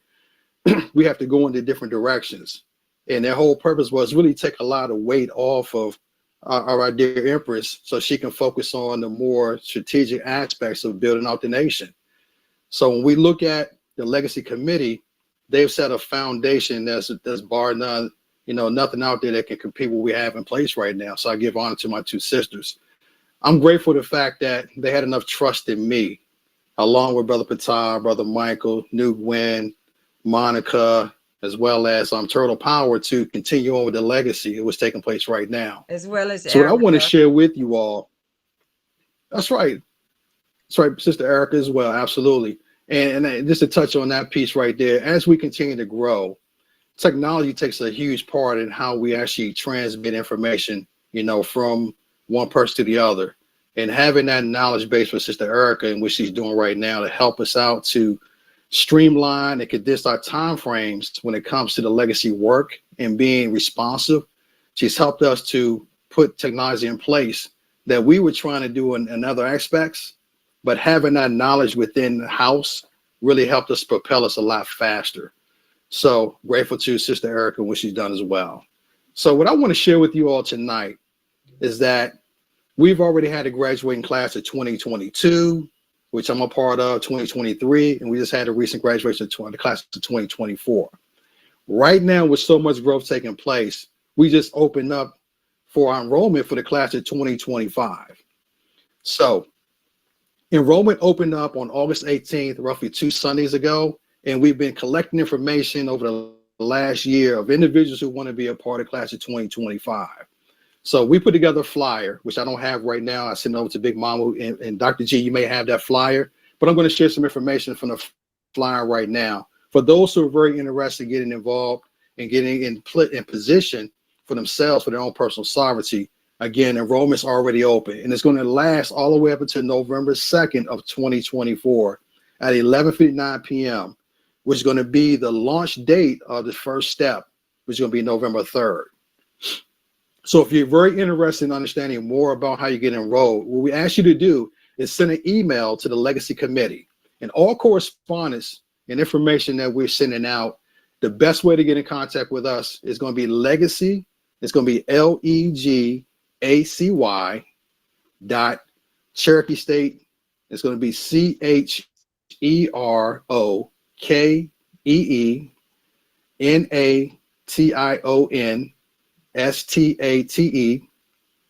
we have to go into different directions. And their whole purpose was really take a lot of weight off of our dear Empress so she can focus on the more strategic aspects of building out the nation. So when we look at the Legacy Committee, they've set a foundation that's bar none, nothing out there that can compete with what we have in place right now. So I give honor to my two sisters. I'm grateful for the fact that they had enough trust in me, along with Brother Patar, Brother Michael, New Gwen, Monica, as well as Turtle Power, to continue on with the legacy that was taking place right now. As well as so Erica. What I want to share with you all, that's right, Sister Erica as well, absolutely. And just to touch on that piece right there, as we continue to grow, technology takes a huge part in how we actually transmit information, from one person to the other. And having that knowledge base for Sister Erica and what she's doing right now to help us out to streamline and condense our time frames when it comes to the legacy work and being responsive. She's helped us to put technology in place that we were trying to do in other aspects, but having that knowledge within the house really helped us propel us a lot faster. So grateful to Sister Erica and what she's done as well. So what I want to share with you all tonight is that we've already had a graduating class of 2022, which I'm a part of, 2023, and we just had a recent graduation of the class of 2024. Right now, with so much growth taking place, we just opened up for our enrollment for the class of 2025. So enrollment opened up on August 18th, roughly 2 Sundays ago, and we've been collecting information over the last year of individuals who want to be a part of class of 2025. So we put together a flyer, which I don't have right now. I sent it over to Big Mama and Dr. G. You may have that flyer, but I'm going to share some information from the flyer right now. For those who are very interested in getting involved and getting in position for themselves, for their own personal sovereignty, again, enrollment's already open, and it's going to last all the way up until November 2nd of 2024 at 11:59 p.m., which is going to be the launch date of the first step, which is going to be November 3rd. So if you're very interested in understanding more about how you get enrolled, what we ask you to do is send an email to the Legacy Committee. And all correspondence and information that we're sending out, the best way to get in contact with us is going to be Legacy. It's going to be LEGACY dot Cherokee State. It's going to be CHEROKEENATIONSTATE.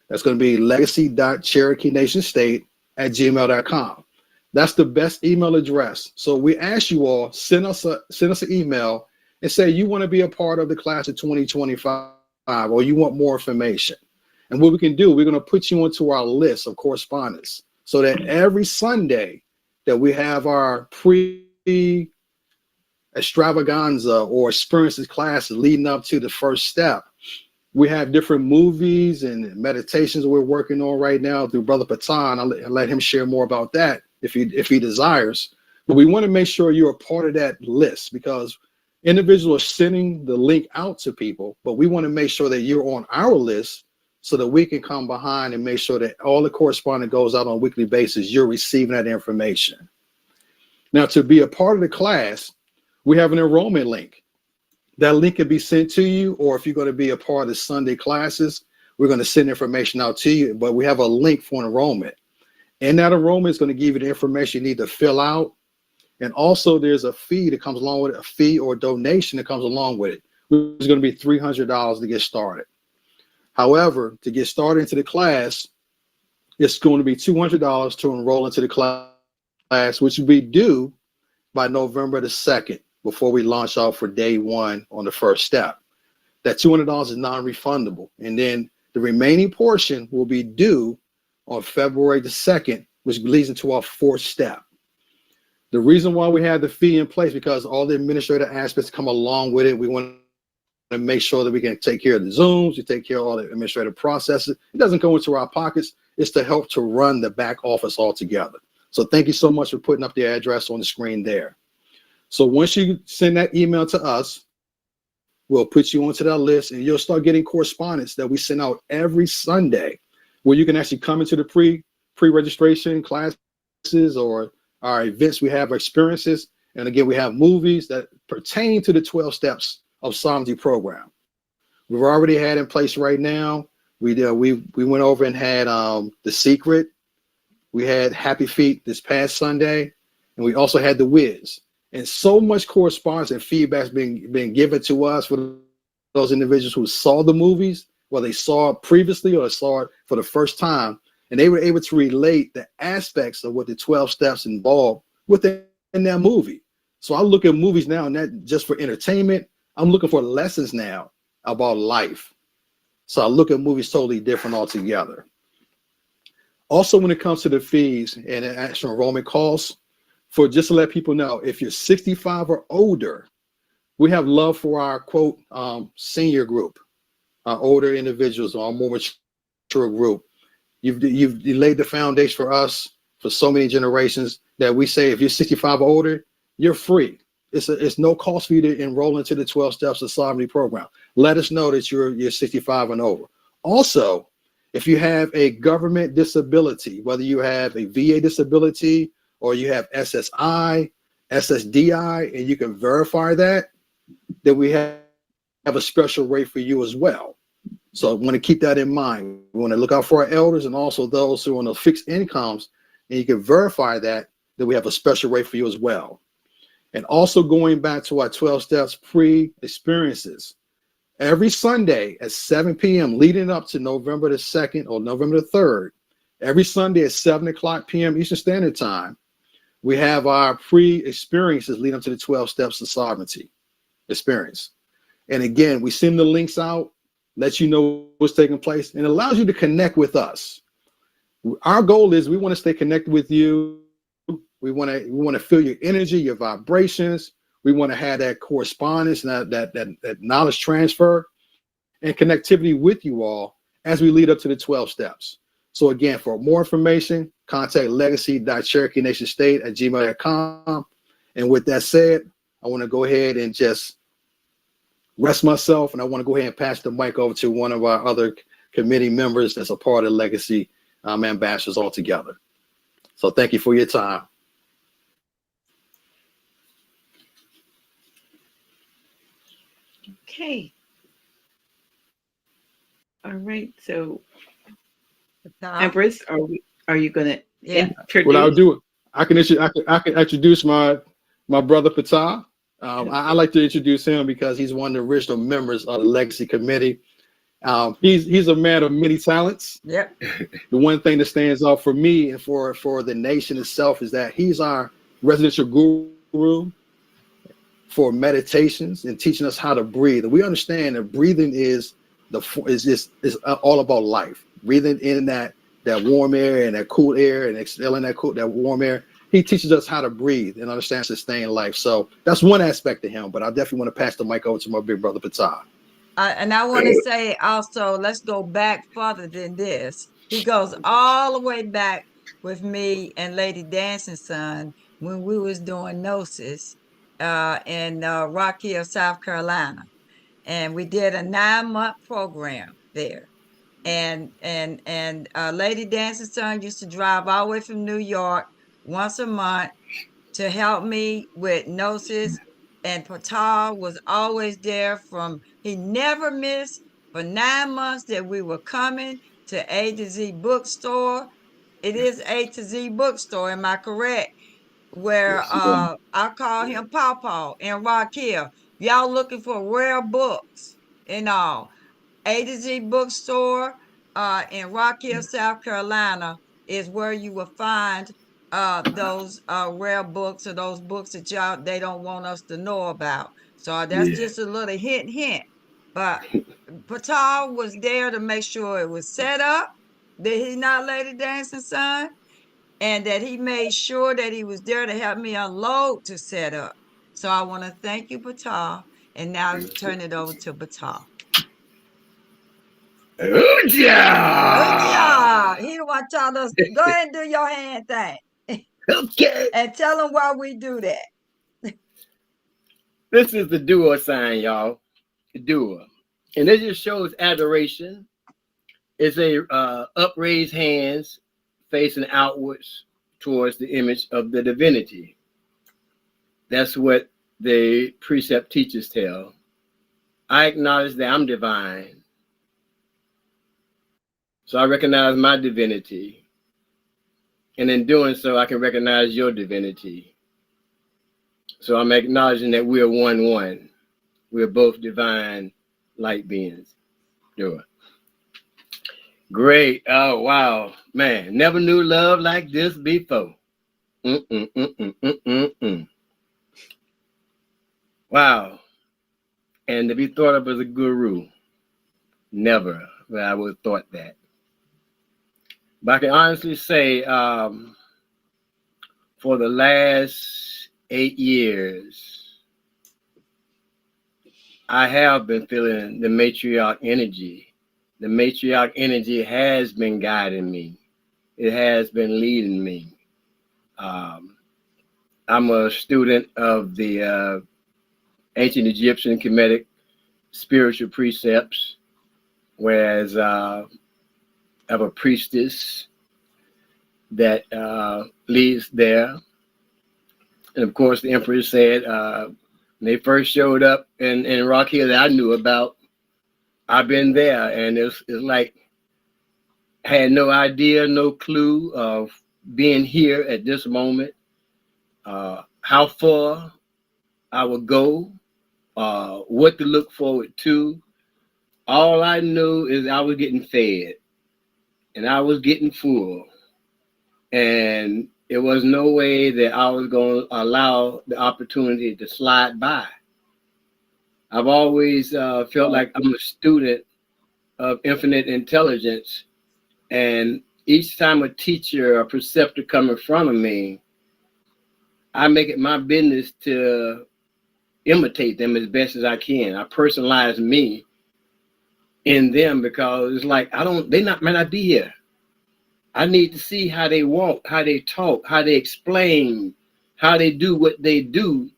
That's going to be legacy.CherokeeNationState@gmail.com. That's the best email address. So we ask you all, send us an email and say you want to be a part of the class of 2025 or you want more information. And what we can do, we're going to put you onto our list of correspondence so that every Sunday that we have our pre-extravaganza or experiences classes leading up to the first step, we have different movies and meditations we're working on right now through Brother Patan. I'll let him share more about that if he desires. But we want to make sure you're a part of that list because individuals are sending the link out to people, but we want to make sure that you're on our list so that we can come behind and make sure that all the correspondence goes out on a weekly basis. You're receiving that information. Now, to be a part of the class, we have an enrollment link. That link can be sent to you, or if you're going to be a part of the Sunday classes, we're going to send information out to you, but we have a link for enrollment. And that enrollment is going to give you the information you need to fill out. And also there's a fee that comes along with it, a fee or donation that comes along with it, which is going to be $300 to get started. However, to get started into the class, it's going to be $200 to enroll into the class, which will be due by November the 2nd. Before we launch out for day one on the first step. That $200 is non-refundable. And then the remaining portion will be due on February the 2nd, which leads into our fourth step. The reason why we have the fee in place because all the administrative aspects come along with it. We want to make sure that we can take care of the Zooms, we take care of all the administrative processes. It doesn't go into our pockets. It's to help to run the back office altogether. So thank you so much for putting up the address on the screen there. So once you send that email to us, we'll put you onto that list and you'll start getting correspondence that we send out every Sunday where you can actually come into the pre-registration classes or our events. We have experiences. And again, we have movies that pertain to the 12 steps of sovereignty program. We've already had in place right now. We went over and had The Secret. We had Happy Feet this past Sunday. And we also had The Wiz. And so much correspondence and feedback being given to us for those individuals who saw the movies, whether they saw it previously or saw it for the first time, and they were able to relate the aspects of what the 12 steps involved within that movie. So I look at movies now, not just for entertainment. I'm looking for lessons now about life. So I look at movies totally different altogether. Also, when it comes to the fees and the actual enrollment costs, for just to let people know, if you're 65 or older, we have love for our quote senior group, our older individuals, our more mature group. You've laid the foundation for us for so many generations that we say if you're 65 or older, you're free. It's no cost for you to enroll into the 12 steps of sovereignty program. Let us know that you're 65 and over. Also, if you have a government disability, whether you have a VA disability or you have SSI, SSDI, and you can verify that, then we have a special rate for you as well. So I want to keep that in mind. We want to look out for our elders and also those who are on the fixed incomes, and you can verify that we have a special rate for you as well. And also going back to our 12 steps pre-experiences, every Sunday at 7 p.m. leading up to November the 2nd or November the 3rd, every Sunday at 7 o'clock p.m. Eastern Standard Time, we have our pre-experiences leading up to the 12 steps of sovereignty experience. And again, we send the links out, let you know what's taking place, and it allows you to connect with us. Our goal is we want to stay connected with you. We want to feel your energy, your vibrations. We want to have that correspondence and that knowledge transfer and connectivity with you all as we lead up to the 12 steps. So again, for more information, contact legacy.CherokeeNationState@gmail.com. And with that said, I want to go ahead and just rest myself, and I want to go ahead and pass the mic over to one of our other committee members that's a part of Legacy Ambassadors altogether. So thank you for your time. Okay. All right. So, Empress, are you gonna introduce? What I'll do, I can introduce my brother Patah. I like to introduce him because he's one of the original members of the Legacy Committee. He's a man of many talents. Yep. The one thing that stands out for me and for the nation itself is that he's our residential guru for meditations and teaching us how to breathe. And we understand that breathing is all about life. Breathing in that warm air and that cool air and exhaling that warm air. He teaches us how to breathe and understand sustain life. So that's one aspect of him. But I definitely want to pass the mic over to my big brother Patah. And I want to say also, let's go back further than this. He goes all the way back with me and Lady Dancing Son when we was doing Gnosis in Rock Hill, South Carolina. And we did a 9-month program there. And Lady Dancing Son used to drive all the way from New York once a month to help me with Gnosis. And Patah was always there he never missed for 9 months that we were coming to A to Z bookstore. It is A to Z bookstore, am I correct? Where I call him Pawpaw in Rock Hill. Y'all looking for rare books and all. A to Z bookstore in Rock Hill, South Carolina is where you will find those rare books or those books that they don't want us to know about. So that's just a little hint. But Patah was there to make sure it was set up. Did he not, Lady Dancing Son? And that he made sure that he was there to help me unload to set up. So I want to thank you, Patah. And now turn it over to Patah. Ooh-ja! He the one told us, go ahead and do your hand thing. Okay. And tell them why we do that. This is the doer sign, y'all. The doer. And it just shows adoration. It's a upraised hands facing outwards towards the image of the divinity. That's what the precept teachers tell. I acknowledge that I'm divine. So I recognize my divinity. And in doing so, I can recognize your divinity. So I'm acknowledging that we're one. We're both divine light beings. Do it. Great. Oh, wow. Man, never knew love like this before. Wow. And to be thought of as a guru, never would I would have thought that. But I can honestly say, for the last 8 years, I have been feeling the matriarch energy. The matriarch energy has been guiding me. It has been leading me. I'm a student of the ancient Egyptian Kemetic spiritual precepts, whereas I have a priestess that leads there. And of course, the emperor said when they first showed up in Rock Hill that I knew about, I've been there, and it's like I had no idea, no clue of being here at this moment, how far I would go, what to look forward to. All I knew is I was getting fed, and I was getting full, and there was no way that I was going to allow the opportunity to slide by. I've always felt like I'm a student of infinite intelligence, and each time a teacher or preceptor come in front of me, I make it my business to imitate them as best as I can. I personalize me in them because it's like they might not be here. I need to see how they walk, how they talk, how they explain, how they do what they do,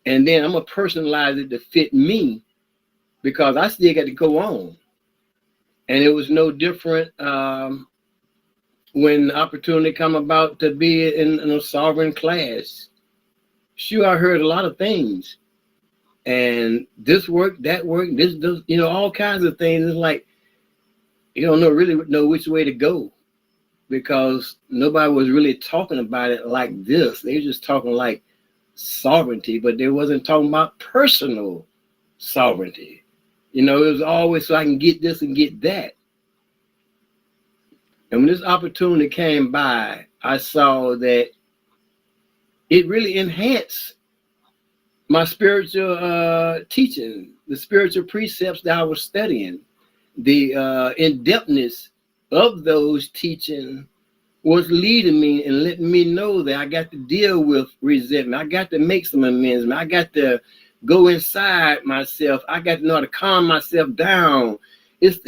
and then I'm gonna personalize it to fit me because I still got to go on. And it was no different when the opportunity come about to be in a sovereign class. Sure, I heard a lot of things. And this work, that work, this, all kinds of things. It's like, you don't really know which way to go, because nobody was really talking about it like this. They were just talking like sovereignty, but they wasn't talking about personal sovereignty. It was always so I can get this and get that. And when this opportunity came by, I saw that it really enhanced my spiritual teaching, the spiritual precepts that I was studying. The in-depthness of those teaching was leading me and letting me know that I got to deal with resentment. I got to make some amends. I got to go inside myself. I got to know how to calm myself down. It's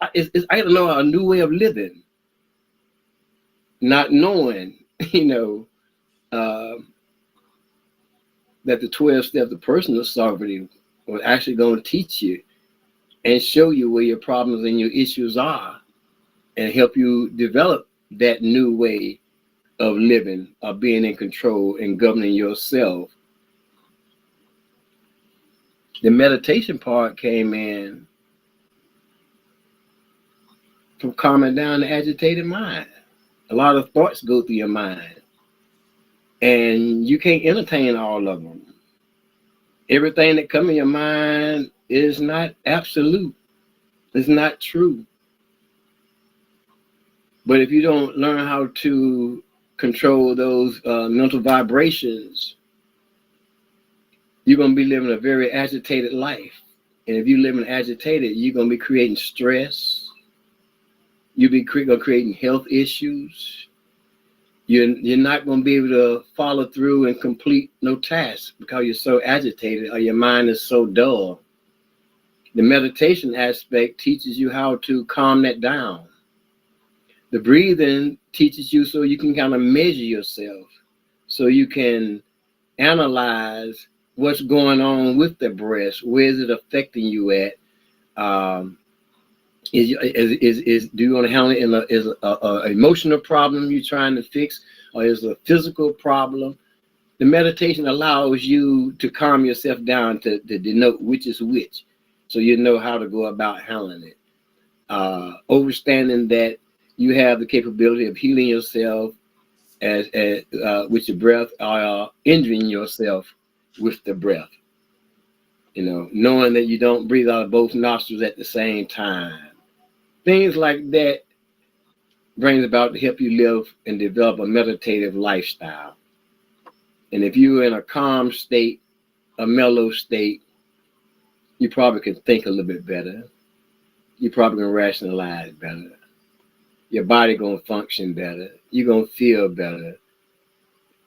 I don't know, a new way of living. Not knowing, that the 12 steps of personal sovereignty was actually going to teach you and show you where your problems and your issues are, and help you develop that new way of living, of being in control and governing yourself. The meditation part came in from calming down the agitated mind. A lot of thoughts go through your mind, and you can't entertain all of them. Everything that comes in your mind is not absolute. It's not true. But if you don't learn how to control those mental vibrations, you're going to be living a very agitated life. And if you're living agitated, you're going to be creating stress. You'll be creating health issues. You're not going to be able to follow through and complete no tasks because you're so agitated or your mind is so dull. The meditation aspect teaches you how to calm that down. The breathing teaches you so you can kind of measure yourself, so you can analyze what's going on with the breath. Where is it affecting you at? Do you want to handle it is a emotional problem you're trying to fix, or is it a physical problem? The meditation allows you to calm yourself down to denote which is which, so you know how to go about handling it. Understanding that you have the capability of healing yourself as with your breath, or injuring yourself with the breath. Knowing that you don't breathe out of both nostrils at the same time. Things like that brings about to help you live and develop a meditative lifestyle. And if you're in a calm state, a mellow state, you probably can think a little bit better. You probably can rationalize better. Your body gonna function better. You're gonna feel better.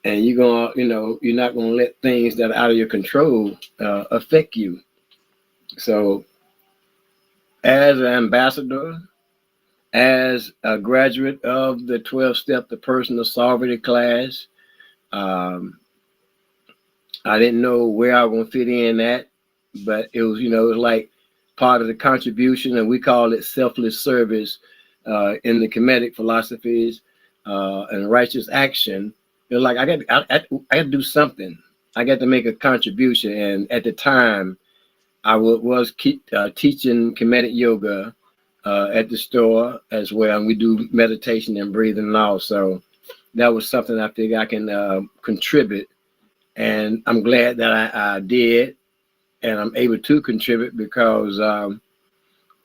And you're gonna, you're not gonna let things that are out of your control affect you. So as an ambassador, as a graduate of the 12-step, the personal sovereignty class, I didn't know where I was going to fit in at, but it was, it was like part of the contribution, and we call it selfless service in the Kemetic philosophies and righteous action. It was like, I got to do something. I got to make a contribution. And at the time, I was teaching Kemetic yoga at the store as well. And we do meditation and breathing also. That was something I think I can contribute. And I'm glad that I did. And I'm able to contribute because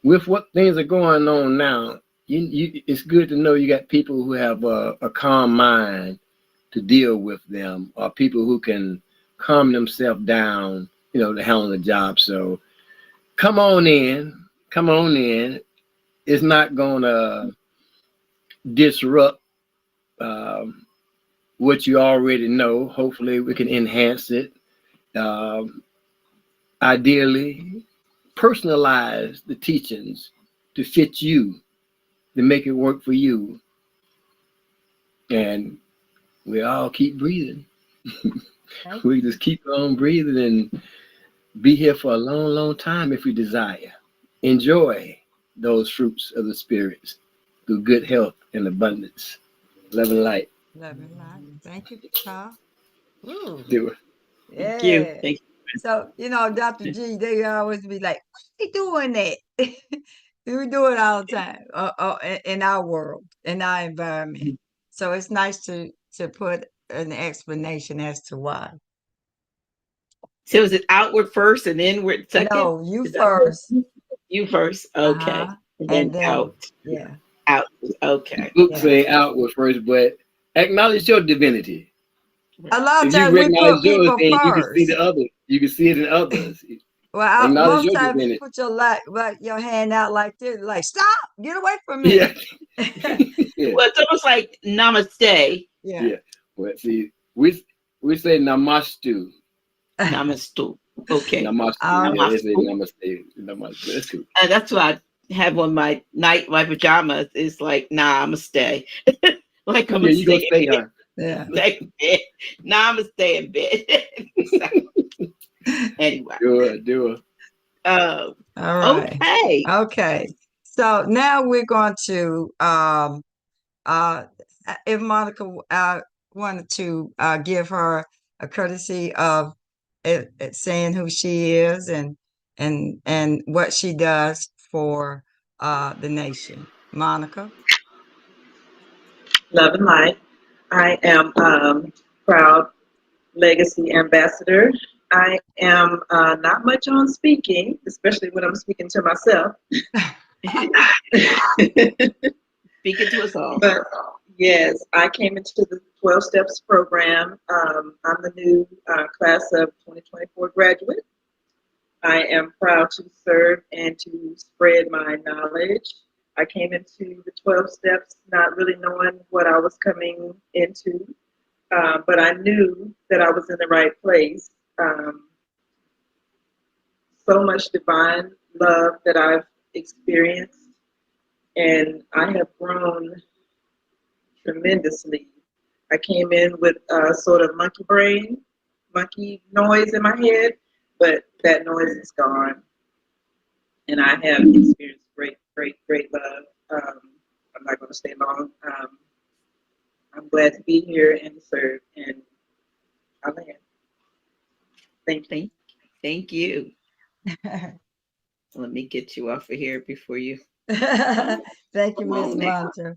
with what things are going on now, it's good to know you got people who have a calm mind to deal with them, or people who can calm themselves down, to handle the job. So come on in. It's not gonna disrupt what you already know. Hopefully we can enhance it. Ideally, personalize the teachings to fit you, to make it work for you. And we all keep breathing. We just keep on breathing, and be here for a long, long time if we desire. Enjoy those fruits of the spirits through good health and abundance. Love and light. Love and light. Thank you, Carl. Ooh, Do it. Thank you. yeah. Thank So, Dr. G, they always be like, why they doing that? We do it all the time in our world, in our environment. you. So it's nice to put an explanation as to why. So is it outward first and inward second? No, you Is that first. you first? Okay. Uh-huh. And And then then, out. yeah. Out. The Okay. book Yeah. say outward first, but acknowledge your divinity. A lot of If you times we recognize put yours, people then you can see the first. other. You can see it in others. Well, Acknowledge most your times you divinity. put your hand out like this, like, stop, get away from me. Yeah. Yeah. Well, it's almost like namaste. Yeah. Yeah. Well, see, we say namastu. Namaste. Okay. Namastu. Um, Yeah, they say Namaste. namaste. Namaste. That's cool. That's why I have on my pajamas. It's like namaste. Like I'm Yeah, gonna you gonna stay stay, huh? in bed. Namaste in bed. So, anyway. Do it. All right. Okay. Okay. So now we're going to if Monica wanted to give her a courtesy of saying who she is and what she does for the nation. Monica. Love and light. I am proud legacy ambassador. I am not much on speaking, especially when I'm speaking to myself. Speaking to us all. But yes, I came into the 12 Steps program. I'm the new class of 2024 graduate. I am proud to serve and to spread my knowledge. I came into the 12 Steps not really knowing what I was coming into, but I knew that I was in the right place. So much divine love that I've experienced, and I have grown tremendously. I came in with a sort of monkey brain, monkey noise in my head, but that noise is gone. And I have experienced great, great, great love. I'm not going to stay long. I'm glad to be here and to serve, and I land. Thank you. Thank you. Let me get you off of here before you. Thank you, Come Miss on now. Monter.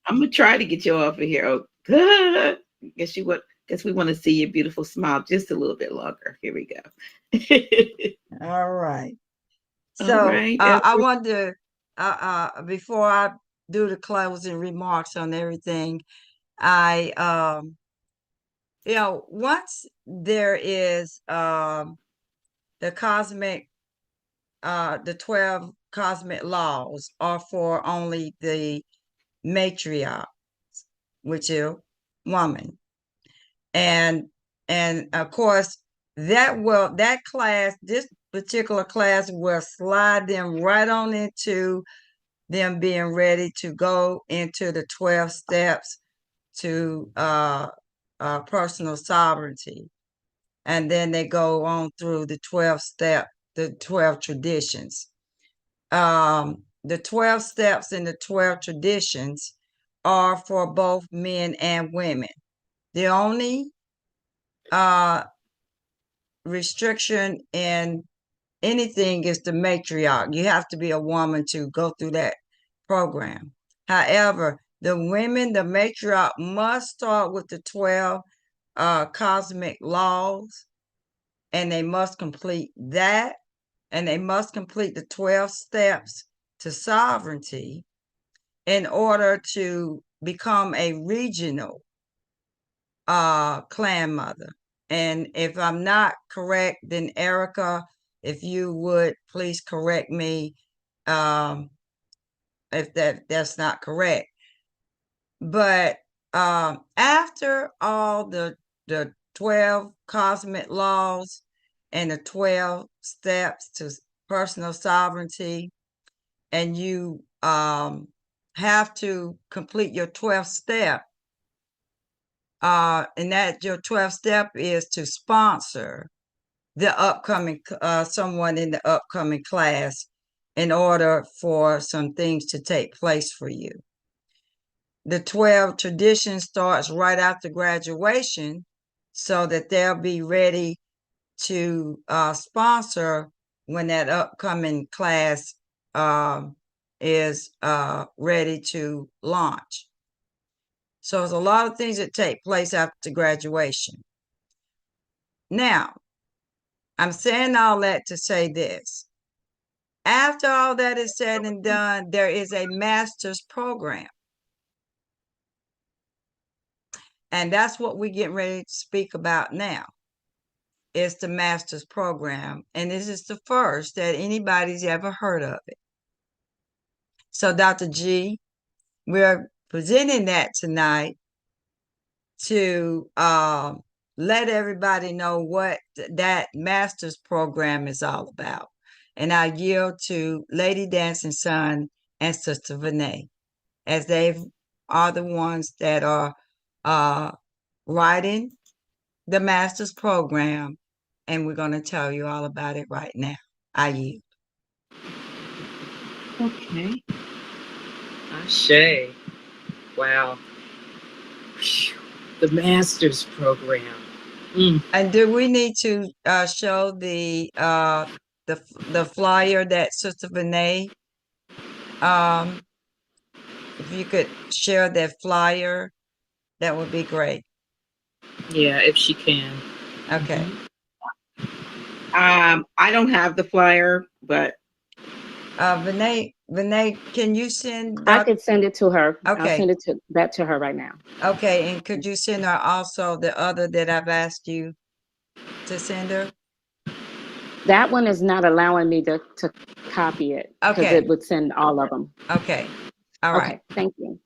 I'm gonna try to get you off of here. Oh, good. Guess we want to see your beautiful smile just a little bit longer. Here we go. All right. All So right. I wanted to before I do the closing remarks on everything, I once there is the cosmic the 12 cosmic laws are for only the matriarch, which is woman. And of course that class, this particular class will slide them right on into them being ready to go into the 12 steps to personal sovereignty. And then they go on through the 12 traditions. The 12 steps and the 12 traditions are for both men and women. The only restriction in anything is the matriarch. You have to be a woman to go through that program. However, the women, the matriarch must start with the 12 cosmic laws, and they must complete that, and they must complete the 12 steps to sovereignty in order to become a regional clan mother. And if I'm not correct, then Erica, if you would please correct me if that's not correct. But after all the 12 cosmic laws and the 12 steps to personal sovereignty, and you have to complete your 12th step, and that your 12th step is to sponsor the upcoming someone in the upcoming class in order for some things to take place for you. The 12 tradition starts right after graduation so that they'll be ready to sponsor when that upcoming class is ready to launch. So there's a lot of things that take place after graduation. Now, I'm saying all that to say this. After all that is said and done, there is a master's program. And that's what we're getting ready to speak about now. It's the master's program. And this is the first that anybody's ever heard of it. So, Dr. G, we're presenting that tonight to let everybody know what that master's program is all about. And I yield to Lady Dancing Sun and Sister Vinay, as they are the ones that are writing the master's program, and we're going to tell you all about it right now. I yield. Okay. Ashe. Wow. Whew. The master's program. And do we need to show the flyer that Sister Vinay, if you could share that flyer, that would be great. Yeah, if she can. Okay. I don't have the flyer, but Vinay, can you send? I could send it to her. Okay. I'll send it back to her right now. Okay, and could you send her also the other that I've asked you to send her? That one is not allowing me to copy it because Okay. it would send all of them. Okay. All right. Okay, thank you.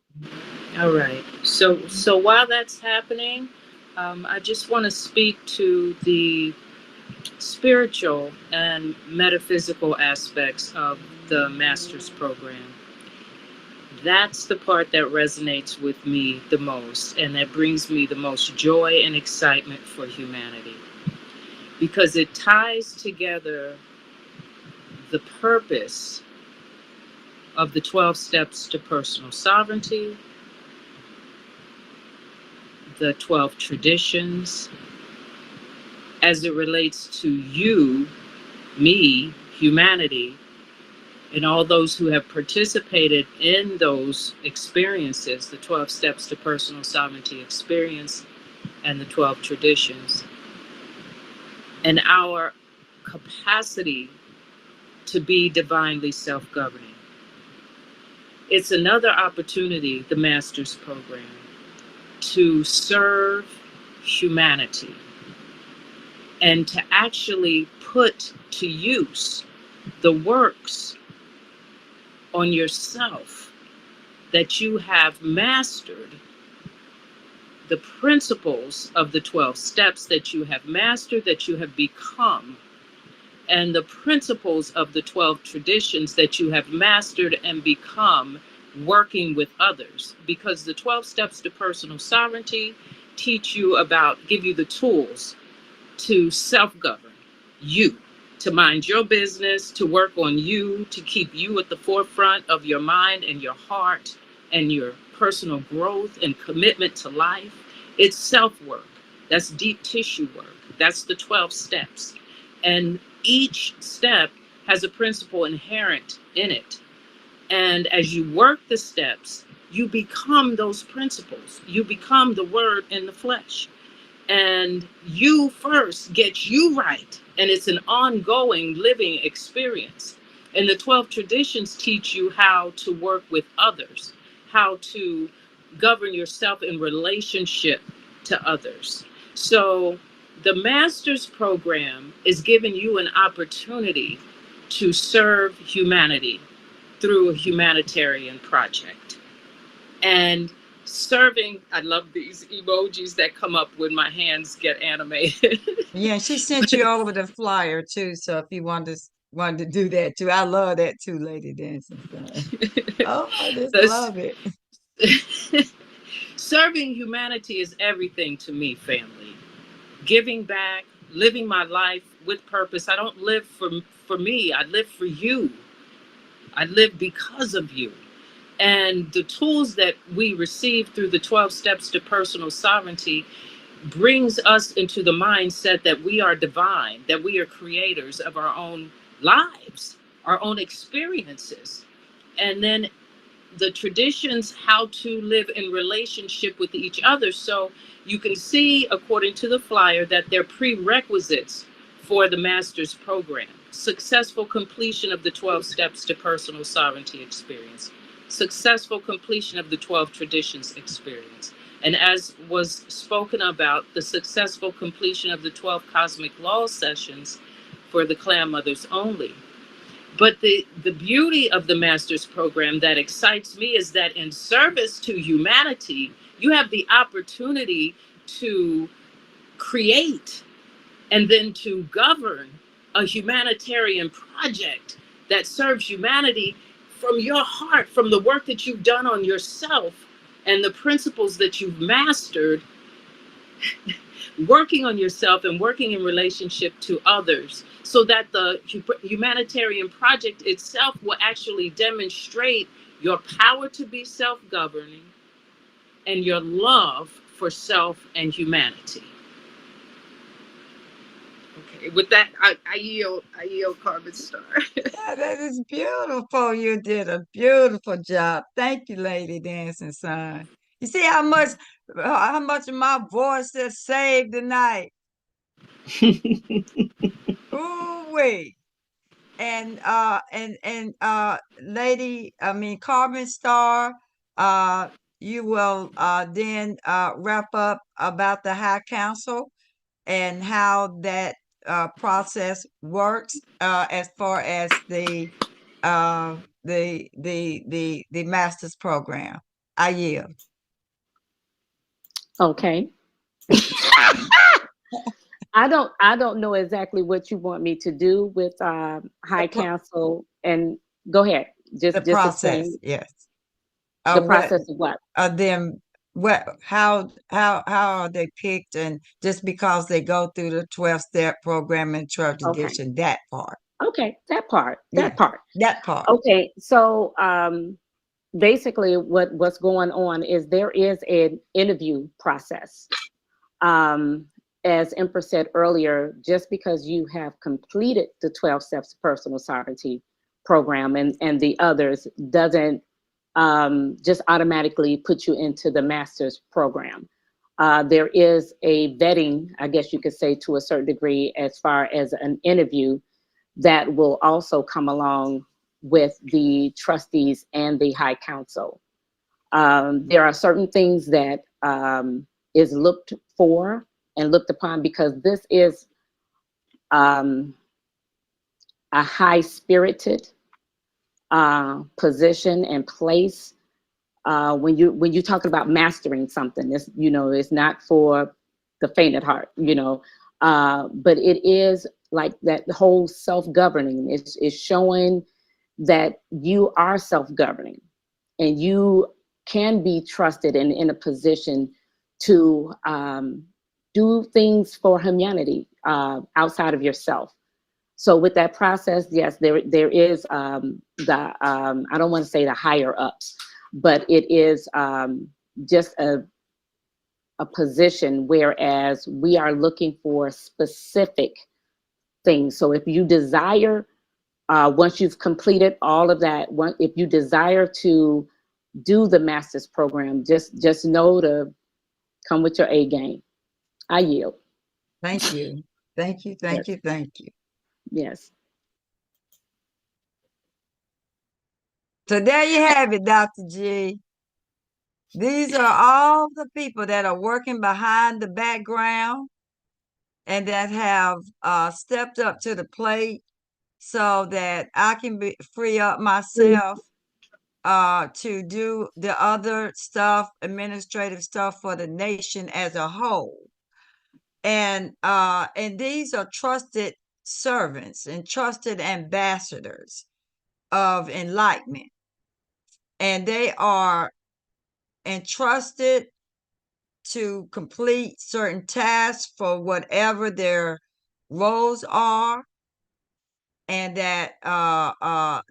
All right. So while that's happening, I just want to speak to the spiritual and metaphysical aspects of the master's program. That's the part that resonates with me the most, and that brings me the most joy and excitement for humanity, because it ties together the purpose of the 12 steps to personal sovereignty, the 12 traditions, as it relates to you, me, humanity, and all those who have participated in those experiences, the 12 steps to personal sovereignty experience and the 12 traditions, and our capacity to be divinely self-governing. It's another opportunity, the Master's Program, to serve humanity and to actually put to use the works on yourself that you have mastered, the principles of the 12 steps that you have mastered, that you have become, and the principles of the 12 traditions that you have mastered and become working with others. Because the 12 steps to personal sovereignty teach you about, give you the tools to self-govern you, to mind your business, to work on you, to keep you at the forefront of your mind and your heart and your personal growth and commitment to life. It's self-work. That's deep tissue work. That's the 12 steps. And each step has a principle inherent in it. And as you work the steps, you become those principles. You become the word in the flesh. And you first get you right. And it's an ongoing living experience. And the 12 traditions teach you how to work with others, how to govern yourself in relationship to others. So the master's program is giving you an opportunity to serve humanity through a humanitarian project. And serving, I love these emojis that come up when my hands get animated. Yeah, she sent you over the flyer too. So if you wanted to do that too, I love that too, Lady Dancing Sun. Oh, I just love it. Serving humanity is everything to me, family. Giving back, living my life with purpose. I don't live for me. I live for you. I live because of you. And the tools that we receive through the 12 steps to personal sovereignty brings us into the mindset that we are divine, that we are creators of our own lives, our own experiences. And then the traditions, how to live in relationship with each other. So you can see, according to the flyer, that they're prerequisites for the master's program. Successful completion of the 12 steps to personal sovereignty experience. Successful completion of the 12 traditions experience. And as was spoken about, the successful completion of the 12 cosmic law sessions for the clan mothers only. But the beauty of the master's program that excites me is that in service to humanity, you have the opportunity to create and then to govern a humanitarian project that serves humanity from your heart, from the work that you've done on yourself and the principles that you've mastered, working on yourself and working in relationship to others, so that the humanitarian project itself will actually demonstrate your power to be self-governing and your love for self and humanity. Okay, with that, I yield, Carmen Star. Yeah, that is beautiful. You did a beautiful job. Thank you, Lady Dancing Sun. You see how much of my voice is saved tonight? Ooh wee. And Carmen Star, you will then wrap up about the High Council and how that process works as far as the master's program. I yield. Okay. I don't know exactly what you want me to do with High Council, and go ahead. The process, explain yes. the process of what? Them how are they picked, and just because they go through the 12-step program and 12 tradition, that part. Okay, that part. Okay, so basically what's going on is there is an interview process. As Empress said earlier, just because you have completed the 12 steps to personal sovereignty program and the others doesn't just automatically put you into the master's program. There is a vetting, I guess you could say, to a certain degree, as far as an interview that will also come along with the trustees and the High Council. There are certain things that is looked for and looked upon, because this is a high-spirited position and place. When you talk about mastering something, it's not for the faint at heart, but it is like that whole self-governing is showing that you are self-governing and you can be trusted and in a position to do things for humanity outside of yourself. So with that process, yes, there is I don't want to say the higher ups, but it is just a position, whereas we are looking for specific things. So if you desire, once you've completed all of that, if you desire to do the master's program, just know to come with your A game. I yield. thank you. Yes. So there you have it, Dr. G. These are all the people that are working behind the background and that have stepped up to the plate so that I can free up myself to do the other stuff, administrative stuff for the nation as a whole. And these are trusted servants and trusted ambassadors of enlightenment. And they are entrusted to complete certain tasks for whatever their roles are, and that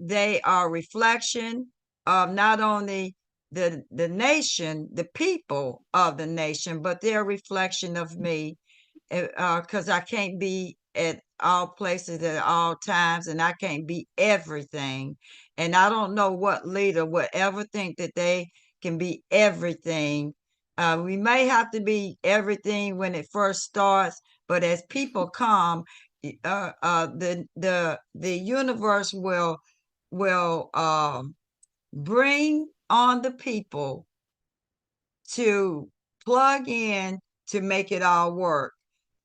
they are a reflection of not only the nation, the people of the nation, but they're a reflection of me, because I can't be at all places at all times, and I can't be everything. And I don't know what leader would ever think that they can be everything. We may have to be everything when it first starts, but as people come, the universe will bring on the people to plug in to make it all work.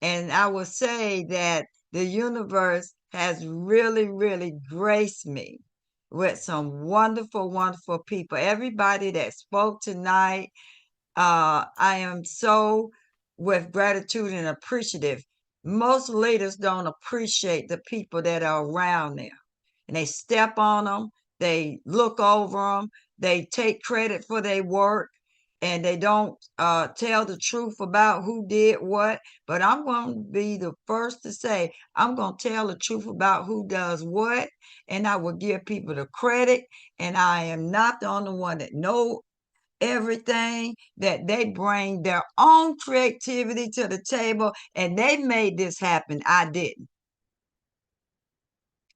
And I will say that the universe has really, really graced me with some wonderful, wonderful people. Everybody that spoke tonight, I am so with gratitude and appreciative. Most leaders don't appreciate the people that are around them, and they step on them, they look over them, they take credit for their work, and they don't tell the truth about who did what. But I'm going to be the first to say, I'm going to tell the truth about who does what, and I will give people the credit. And I am not the only one that know everything, that they bring their own creativity to the table, and they made this happen. I didn't.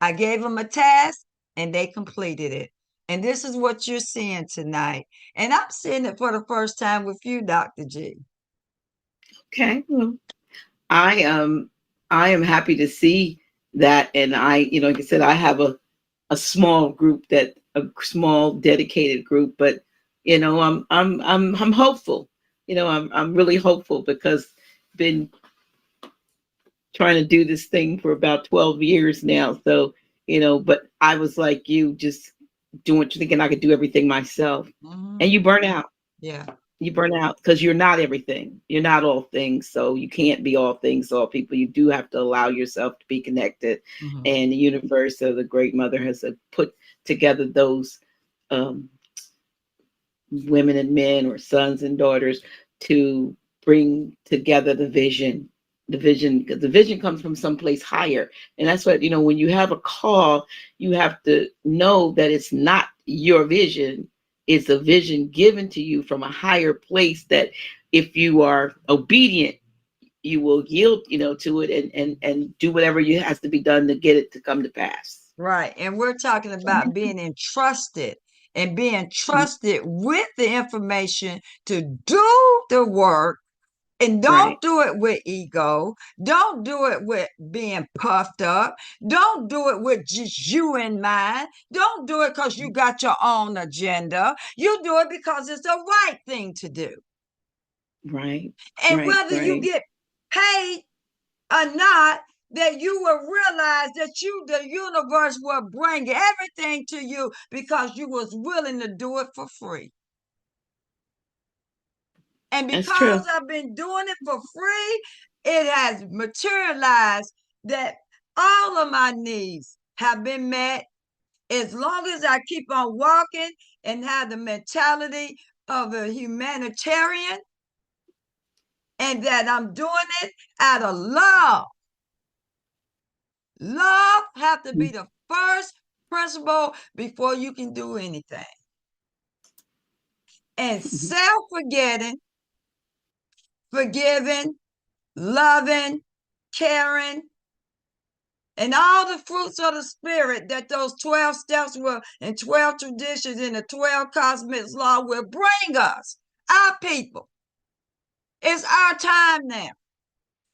I gave them a task and they completed it. And this is what you're seeing tonight. And I'm seeing it for the first time with you, Dr. G. Okay. Well, I am happy to see that. And like I said, I have a small group, a small dedicated group, but I'm hopeful. I'm really hopeful, because been trying to do this thing for about 12 years now. So, but I was like you, just doing what you thinking I could do everything myself. Mhm. And you burn out. Yeah. You burn out because you're not everything. You're not all things. So you can't be all things to all people. You do have to allow yourself to be connected. Mhm. And the universe of the Great Mother has put together those women and men, or sons and daughters, to bring together the vision. Because the vision comes from someplace higher. And that's what, when you have a call, you have to know that it's not your vision. It's a vision given to you from a higher place, that if you are obedient, you will yield, to it, and do whatever has to be done to get it to come to pass. Right. And we're talking about being entrusted, and being trusted with the information to do the work. And don't Right. do it with ego. Don't do it with being puffed up. Don't do it with just you in mind. Don't do it because you got your own agenda. You do it because it's the right thing to do. Right. And Right. whether you Right. get paid or not, that you will realize that the universe will bring everything to you because you was willing to do it for free. And That's true. because I've been doing it for free, it has materialized that all of my needs have been met, as long as I keep on walking and have the mentality of a humanitarian, and that I'm doing it out of love. Love have to be the first principle before you can do anything. And self-forgetting, forgiving, loving, caring, and all the fruits of the spirit that those 12 steps will, and 12 traditions and the 12 cosmic law will bring us, our people. It's our time now.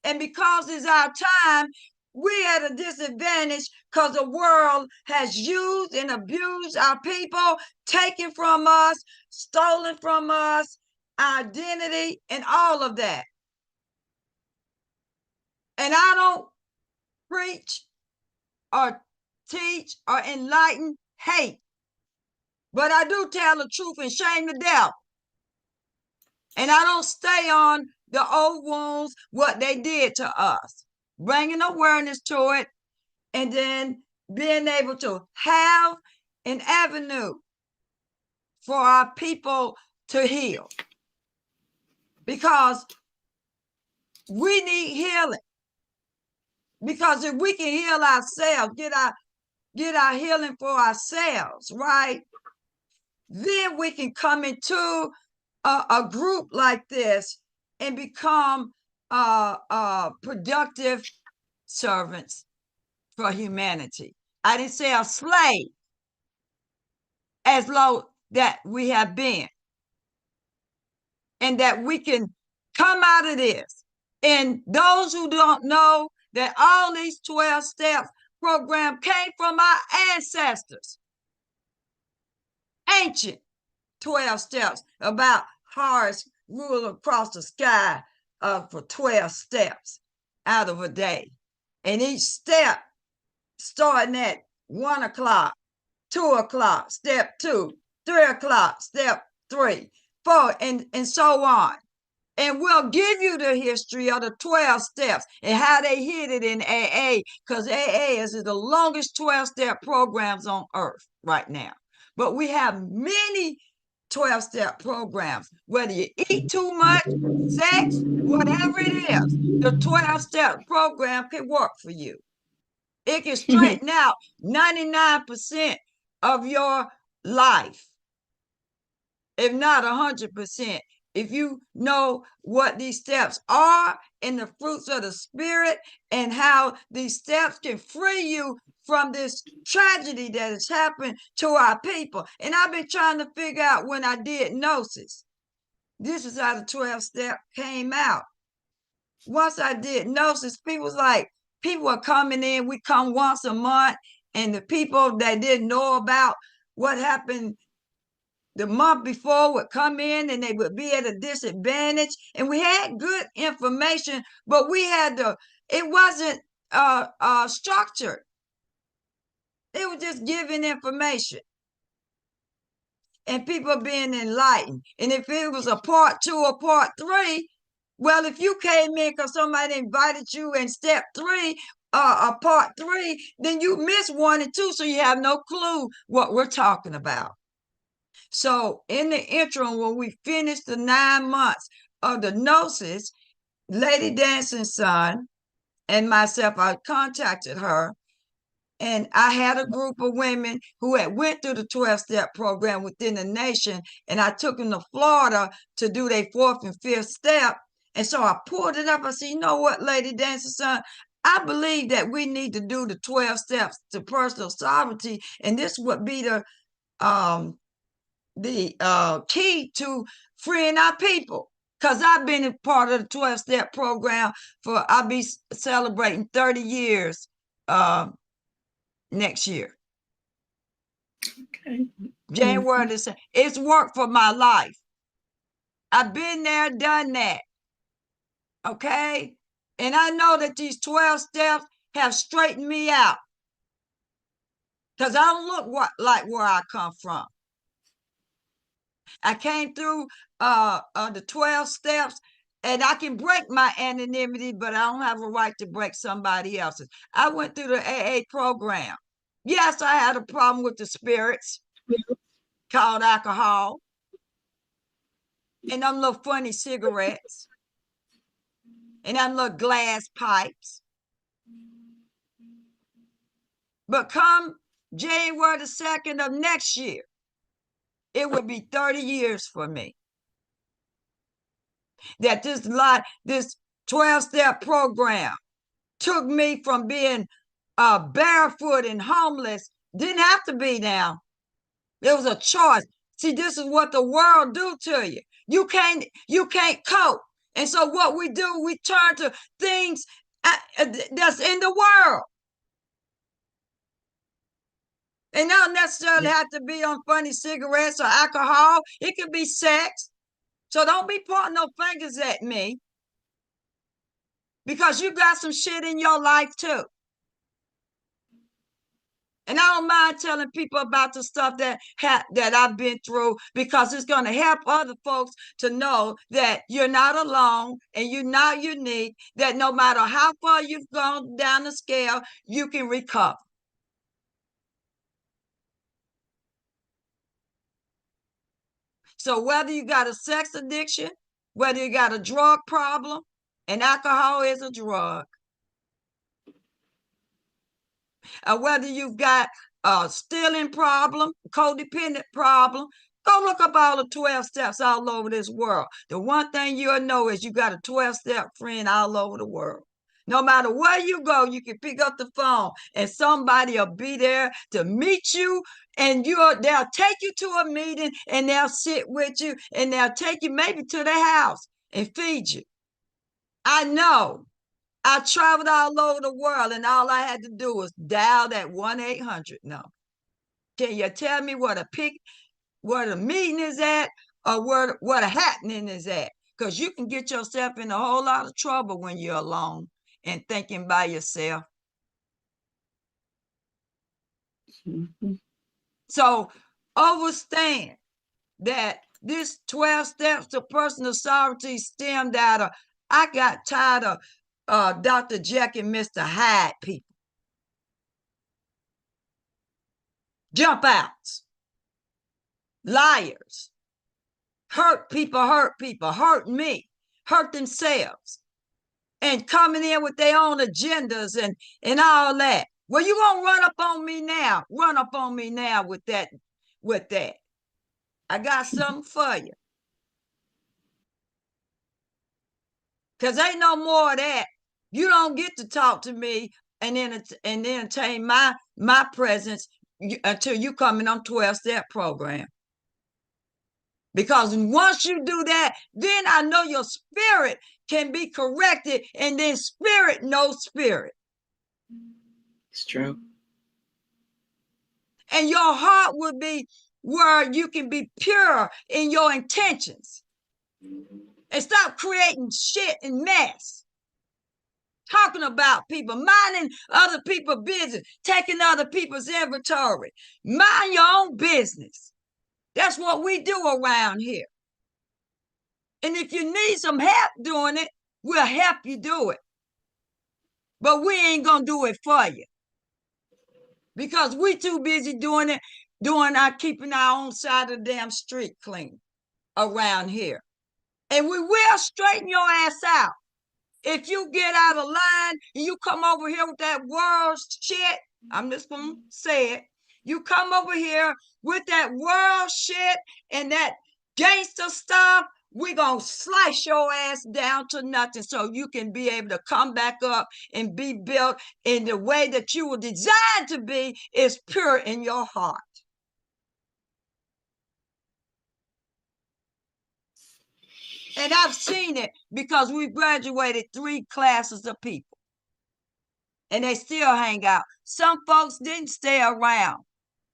And because it's our time, we're at a disadvantage because the world has used and abused our people, taken from us, stolen from us, identity, and all of that. And I don't preach or teach or enlighten hate, but I do tell the truth and shame the devil. And I don't stay on the old wounds, what they did to us, bringing awareness to it, and then being able to have an avenue for our people to heal, because we need healing. Because if we can heal ourselves, get our healing for ourselves, right? Then we can come into a group like this and become productive servants for humanity. I didn't say a slave, as low that we have been, and that we can come out of this. And those who don't know that all these 12 steps program came from our ancestors, ancient 12 steps about H.R.I.M rule across the sky for 12 steps out of a day. And each step starting at 1 o'clock, 2 o'clock, step 2, 3 o'clock, step 3, 4, and so on. And we'll give you the history of the 12 steps and how they hit it in AA, because AA is the longest 12-step programs on earth right now. But we have many 12-step programs. Whether you eat too much, sex, whatever it is, the 12-step program can work for you. It can straighten out 99% of your life, if not 100%. If you know what these steps are and the fruits of the spirit and how these steps can free you from this tragedy that has happened to our people. And I've been trying to figure out when I did Gnosis. This is how the 12 step came out. Once I did Gnosis, people were coming in. We come once a month, and the people that didn't know about what happened the month before would come in and they would be at a disadvantage. And we had good information, but it wasn't structured. It was just giving information and people being enlightened. And if it was a part 2 or part 3, well, if you came in because somebody invited you in step 3, a part 3, then you missed 1 and 2, so you have no clue what we're talking about. So in the interim, when we finished the 9 months of the Gnosis, Lady Dancing's son and myself, I contacted her, and I had a group of women who had went through the 12-step program within the nation, and I took them to Florida to do their 4th and 5th step. And so I pulled it up. I said, you know what, Lady Dancing's son, I believe that we need to do the 12 steps to personal sovereignty, and this would be the key to freeing our people. Because I've been a part of the 12-step program I'll be celebrating 30 years next year. Okay. January the 2nd. It's worked for my life. I've been there, done that. Okay? And I know that these 12 steps have straightened me out. Because I don't look like where I come from. I came through the 12 steps, and I can break my anonymity, but I don't have a right to break somebody else's. I went through the AA program. Yes, I had a problem with the spirits called alcohol and them little funny cigarettes and them little glass pipes. But come January the 2nd of next year, it would be 30 years for me that this 12-step program took me from being barefoot and homeless. Didn't have to be now. It was a choice. See, this is what the world do to you. You can't cope. And so what we do, we turn to things that's in the world. It don't necessarily have to be on funny cigarettes or alcohol. It could be sex. So don't be pointing no fingers at me, because you got some shit in your life too. And I don't mind telling people about the stuff that I've been through, because it's going to help other folks to know that you're not alone and you're not unique, that no matter how far you've gone down the scale, you can recover. So whether you got a sex addiction, whether you got a drug problem, and alcohol is a drug, Whether you've got a stealing problem, codependent problem, go look up all the 12 steps all over this world. The one thing you'll know is you got a 12-step friend all over the world. No matter where you go, you can pick up the phone and somebody will be there to meet you, and they'll take you to a meeting, and they'll sit with you, and they'll take you maybe to their house and feed you. I know. I traveled all over the world, and all I had to do was dial that 1-800 number. Can you tell me where the meeting is at, or where the happening is at? Because you can get yourself in a whole lot of trouble when you're alone and thinking by yourself. Mhm. So understand that this 12 steps to personal sovereignty stemmed out of, I got tired of Dr. Jekyll and Mr. Hyde people. Jump outs, liars, hurt people, hurt me, hurt themselves, and coming in with their own agendas and all that. Well, you gonna run up on me now? Run up on me now with that. I got something for you. Because ain't no more of that. You don't get to talk to me and entertain my presence until you come in on 12-step program. Because once you do that, then I know your spirit can be corrected, and then spirit knows spirit. It's true. And your heart will be where you can be pure in your intentions. And stop creating shit and mess. Talking about people, minding other people's business, taking other people's inventory. Mind your own business. That's what we do around here. And if you need some help doing it, we'll help you do it. But we ain't gonna do it for you. Because we too busy keeping our own side of the damn street clean around here. And we will straighten your ass out. If you get out of line and you come over here with that world shit, I'm just gonna say it. You come over here with that world shit and that gangster stuff, we're gonna slice your ass down to nothing so you can be able to come back up and be built in the way that you were designed to be, is pure in your heart. And I've seen it because we graduated 3 classes of people. And they still hang out. Some folks didn't stay around.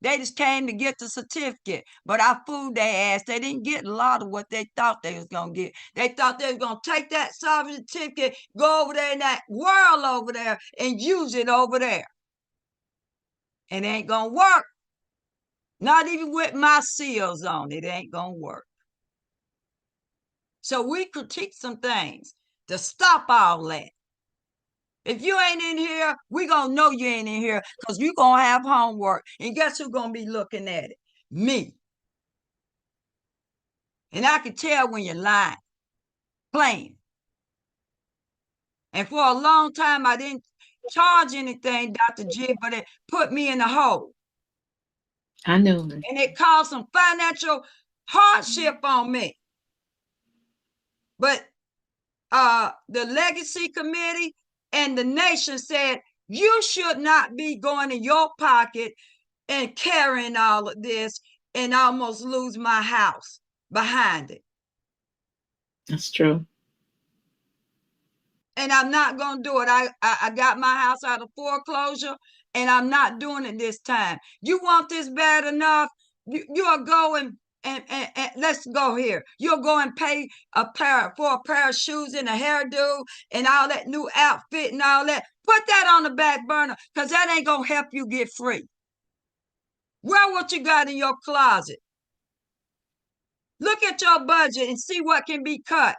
They just came to get the certificate. But I fooled their ass. They didn't get a lot of what they thought they was going to get. They thought they was going to take that sovereign certificate, go over there in that world over there, and use it over there. And it ain't going to work. Not even with my seals on it. It ain't going to work. So we critique some things to stop all that. If you ain't in here, we gonna know you ain't in here because you gonna have homework. And guess who's gonna be looking at it? Me. And I can tell when you're lying, playing. And for a long time, I didn't charge anything, Dr. G, but it put me in the hole. I know. And it caused some financial hardship on me. But the legacy committee and the nation said, you should not be going in your pocket and carrying all of this and almost lose my house behind it. That's true. And I'm not going to do it. I got my house out of foreclosure, and I'm not doing it this time. You want this bad enough, you'll go and let's go here. You'll go and pay for a pair of shoes and a hairdo and all that new outfit and all that. Put that on the back burner, because that ain't going to help you get free. Wear what you got in your closet. Look at your budget and see what can be cut.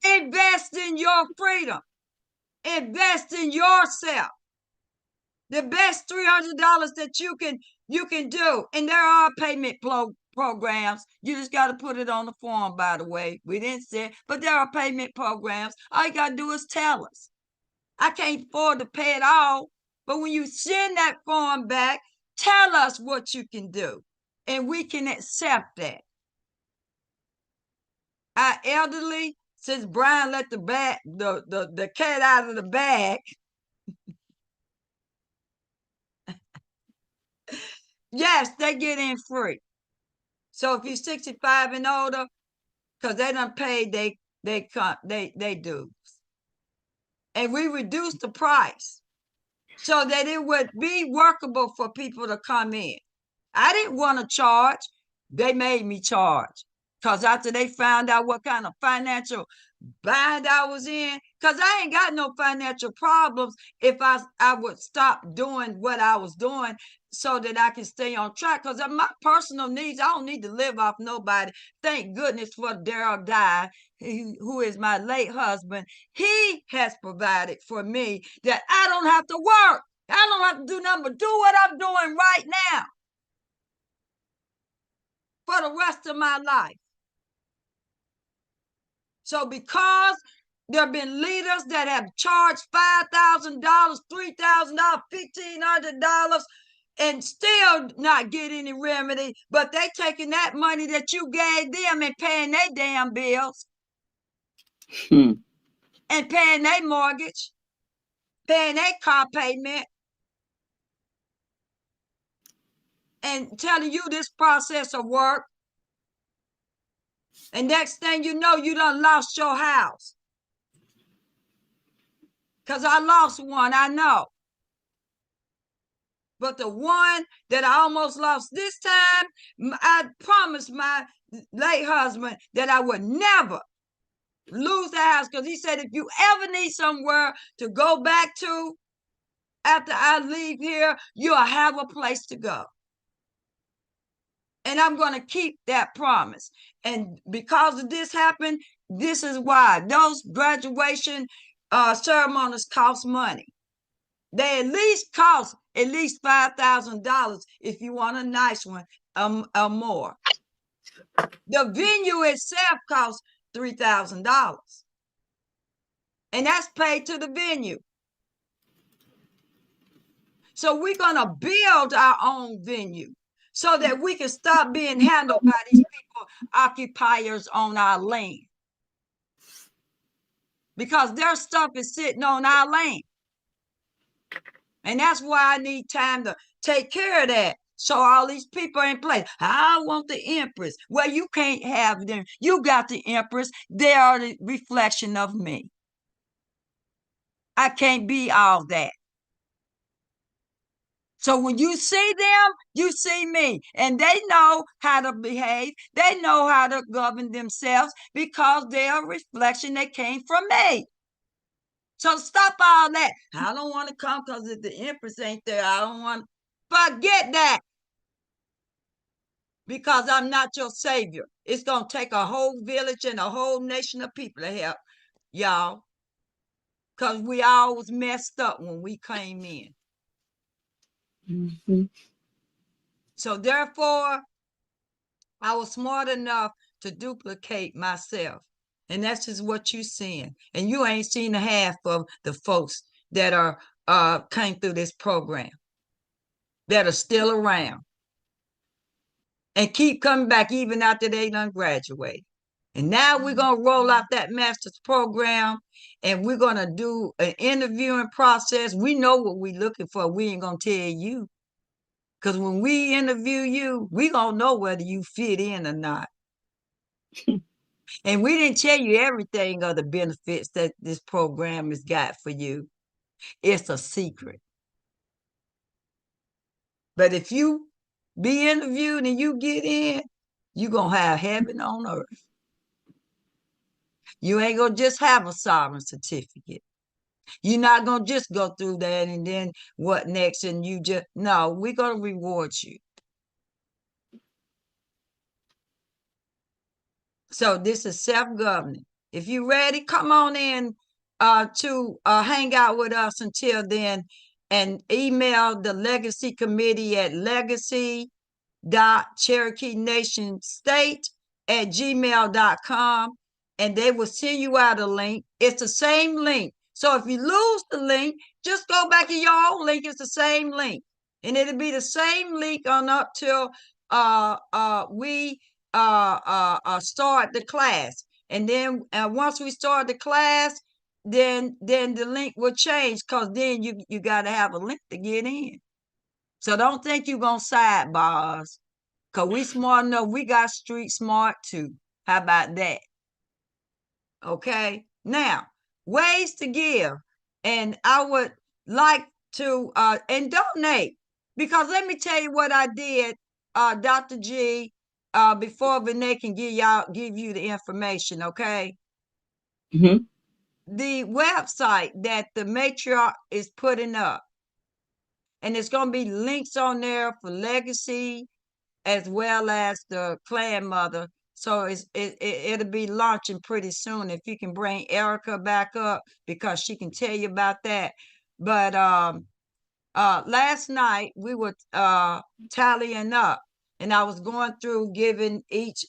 Invest in your freedom. Invest in yourself. The best $300 that you can do. And there are payment programs. You just got to put it on the form, by the way. We didn't say it, but there are payment programs. All you got to do is tell us. I can't afford to pay it all. But when you send that form back, tell us what you can do, and we can accept that. Our elderly, since Brian let the cat out of the bag, yes, they get in free. So if you're 65 and older, because they done paid they dues. And we reduced the price so that it would be workable for people to come in. I didn't want to charge. They made me charge. Because after they found out what kind of financial bind I was in, because I ain't got no financial problems if I would stop doing what I was doing so that I can stay on track. Because of my personal needs, I don't need to live off nobody. Thank goodness for Daryl Dye, who is my late husband. He has provided for me that I don't have to work. I don't have to do nothing but do what I'm doing right now for the rest of my life. So because there have been leaders that have charged $5,000, $3,000, $1,500, and still not get any remedy, but they taking that money that you gave them and paying their damn bills, and paying their mortgage, paying their car payment, and telling you this process of work. And next thing you know, you done lost your house. Because I lost one, I know. But the one that I almost lost this time, I promised my late husband that I would never lose the house, because he said, if you ever need somewhere to go back to after I leave here, you'll have a place to go. And I'm going to keep that promise. And because of this happened, this is why those graduation ceremonies cost money. They at least cost at least $5,000 if you want a nice one, or more. The venue itself costs $3,000. And that's paid to the venue. So we're going to build our own venue so that we can stop being handled by these people, occupiers on our land. Because their stuff is sitting on our land. And that's why I need time to take care of that. So all these people are in place. I want the Empress. Well, you can't have them. You got the Empress. They are the reflection of me. I can't be all that. So when you see them, you see me. And they know how to behave. They know how to govern themselves because they are a reflection that came from me. So stop all that. I don't want to come because if the Empress ain't there, I don't want to. Forget that. Because I'm not your savior. It's going to take a whole village and a whole nation of people to help y'all. Because we all was messed up when we came in. Mm-hmm. So therefore, I was smart enough to duplicate myself. And that's just what you're seeing. And you ain't seen the half of the folks that are came through this program, that are still around and keep coming back even after they done graduate. And now we're going to roll out that master's program, and we're going to do an interviewing process. We know what we're looking for. We ain't going to tell you. Because when we interview you, we going to know whether you fit in or not. And we didn't tell you everything of the benefits that this program has got for you. It's a secret. But if you be interviewed and you get in, you're going to have heaven on earth. You ain't going to just have a sovereign certificate. You're not going to just go through that and then what next? And you just, no, we're going to reward you. So this is self-governing. If you're ready, come on in to hang out with us until then, and email the Legacy Committee at legacy.cherokeenationstate@gmail.com, and they will send you out a link. It's the same link. So if you lose the link, just go back to your old link. It's the same link. And it'll be the same link on up till we start the class. And then once we start the class, then the link will change, because then you got to have a link to get in. So don't think you're gonna sidebar us, because we smart enough. We got street smart too. How about that? Okay. Now, ways to give. And I would like to and donate, because let me tell you what I did, Dr. G, before Vinay can give you the information, okay? Mm-hmm. The website that the Matriarch is putting up, and it's going to be links on there for legacy as well as the clan mother. So it'll be launching pretty soon. If you can bring Erica back up, because she can tell you about that. But last night we were tallying up, and I was going through giving each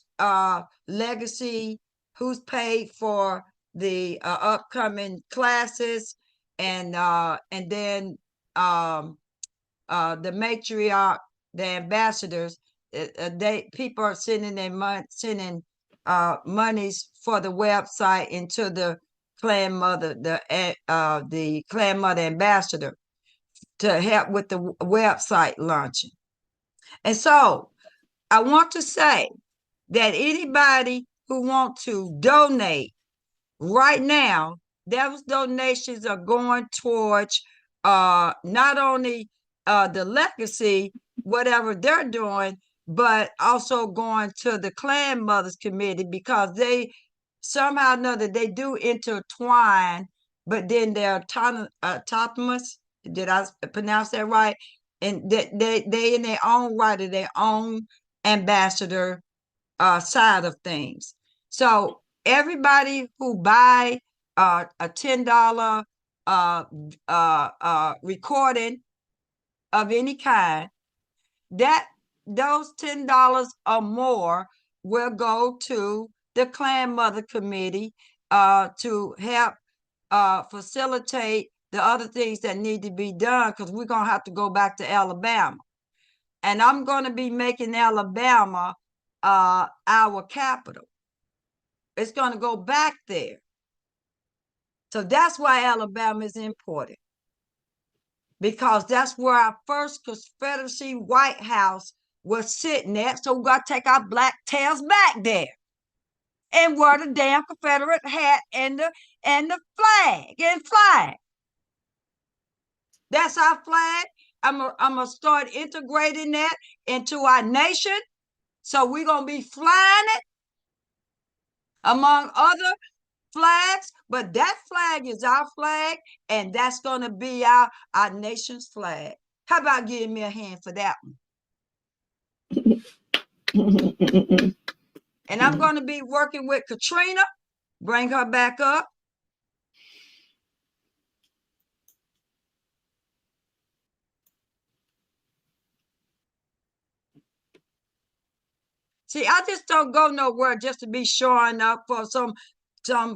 legacy who's paid for the upcoming classes, and then the matriarch, the ambassadors, people are sending their monies for the website into the clan mother, the clan mother ambassador, to help with the website launching. And so I want to say that anybody who wants to donate right now, those donations are going towards not only the legacy, whatever they're doing, but also going to the Clan Mothers Committee, because they somehow or another they do intertwine, but then they're autonomous. Did I pronounce that right? And they in their own right are their own ambassador side of things. So everybody who buy a $10 recording of any kind, that those $10 or more will go to the Clan Mother Committee to help facilitate the other things that need to be done, because we're going to have to go back to Alabama. And I'm going to be making Alabama our capital. It's going to go back there. So that's why Alabama is important, because that's where our first Confederacy White House was sitting at. So we got to take our black tails back there and wear the damn Confederate hat and the flag. That's our flag. I'm gonna start integrating that into our nation. So we're gonna be flying it among other flags, but that flag is our flag, and that's going to be our nation's flag. How about giving me a hand for that one? And I'm going to be working with Katrina. Bring her back up. See, I just don't go nowhere just to be showing up for some I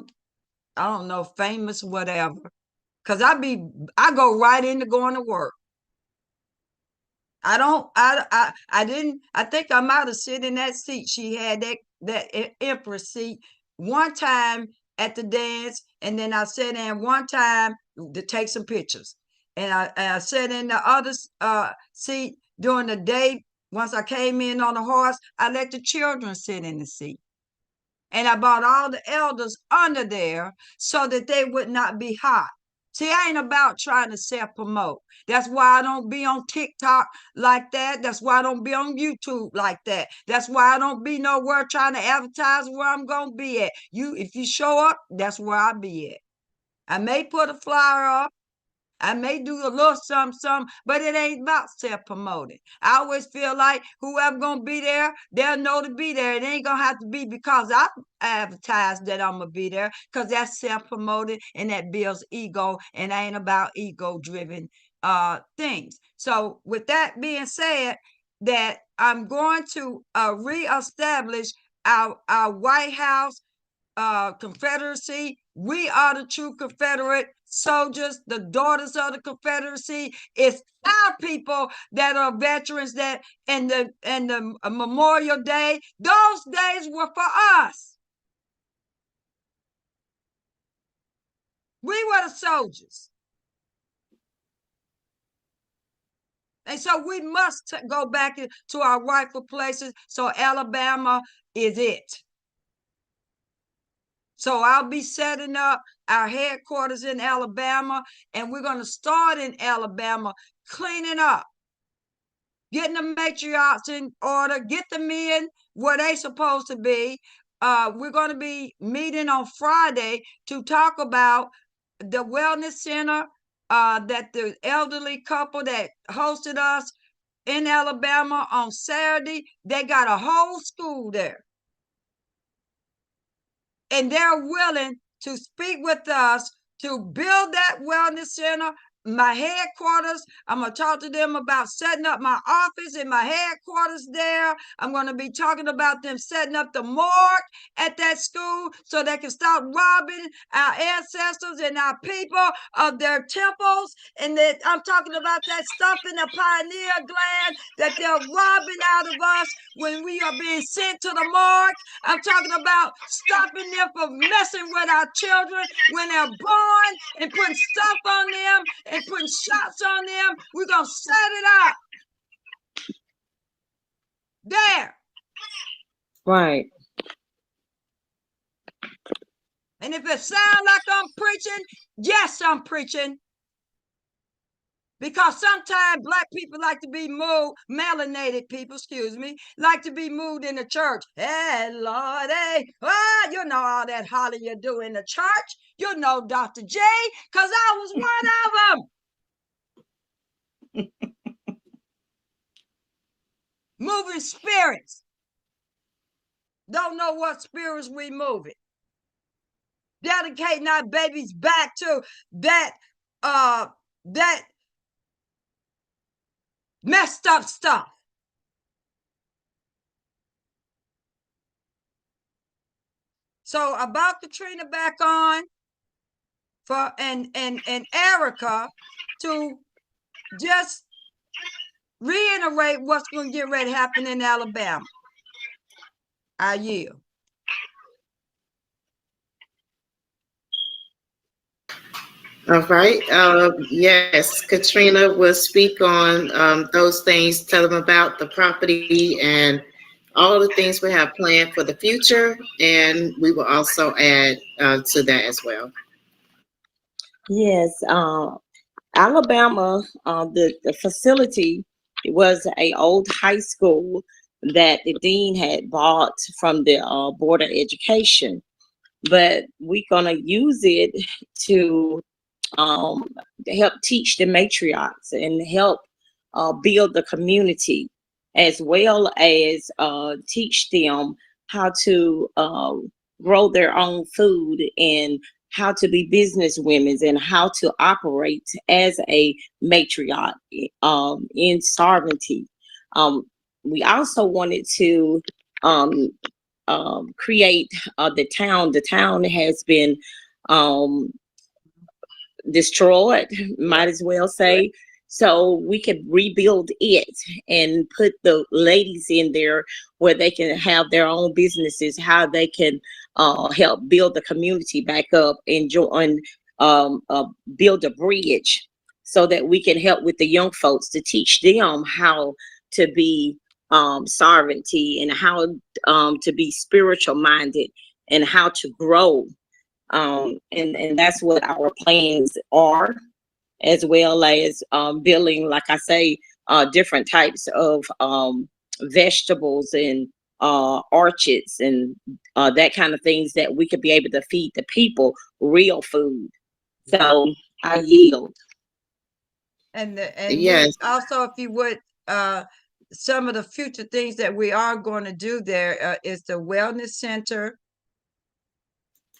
don't know, famous whatever. Because I go right into going to work. I think I might have sit in that seat. She had that empress seat one time at the dance, and then I sat in one time to take some pictures. And I sat in the other seat during the day. Once I came in on the horse, I let the children sit in the seat. And I brought all the elders under there so that they would not be hot. See, I ain't about trying to self-promote. That's why I don't be on TikTok like that. That's why I don't be on YouTube like that. That's why I don't be nowhere trying to advertise where I'm going to be at. If you show up, that's where I be at. I may put a flyer up. I may do a little something, but it ain't about self-promoting. I always feel like whoever going to be there, they'll know to be there. It ain't going to have to be because I advertise that I'm going to be there, because that's self-promoted and that builds ego, and I ain't about ego-driven things. So with that being said, that I'm going to reestablish our White House Confederacy We are the true Confederate soldiers, the daughters of the Confederacy. It's our people that are veterans that and the Memorial Day, those days were for us. We were the soldiers. And so we must go back to our rightful places. So Alabama is it. So I'll be setting up our headquarters in Alabama, and we're going to start in Alabama, cleaning up, getting the matriarchs in order, get them in where they're supposed to be. We're going to be meeting on Friday to talk about the wellness center that the elderly couple that hosted us in Alabama on Saturday. They got a whole school there. And they're willing to speak with us to build that wellness center, my headquarters. I'm going to talk to them about setting up my office in my headquarters there. I'm going to be talking about them setting up the morgue at that school so they can stop robbing our ancestors and our people of their temples. And that I'm talking about that stuff in the pineal gland that they're robbing out of us when we are being sent to the morgue. I'm talking about stopping them from messing with our children when they're born and putting stuff on them and putting shots on them. We're going to set it up there. Right. And if it sounds like I'm preaching, yes, I'm preaching. Because sometimes Black people like to be moved, melanated people, excuse me, like to be moved in the church. Hey, Lord, hey, you know all that holler you do in the church. You know Dr. J, because I was one of them. Moving spirits. Don't know what spirits we moving. Dedicating our babies back to that messed up stuff. So about Katrina back on for and Erica to just reiterate what's going to get ready to happen in Alabama. I yield. All right. Yes, Katrina will speak on those things, tell them about the property and all the things we have planned for the future. And we will also add to that as well. Yes, Alabama, the facility was a old high school that the dean had bought from the Board of Education, but we're gonna use it to help teach the matriarchs and help build the community, as well as teach them how to grow their own food and how to be business women and how to operate as a matriarch in sovereignty. We also wanted to create the town. The town has been destroyed, might as well say. So we could rebuild it and put the ladies in there where they can have their own businesses, how they can help build the community back up and join, build a bridge so that we can help with the young folks to teach them how to be sovereignty and how to be spiritual minded and how to grow. And that's what our plans are, as well as building, like I say, different types of vegetables and orchards and that kind of things that we could be able to feed the people real food. So I yield. And Yes. also, if you would, some of the future things that we are going to do there is the wellness center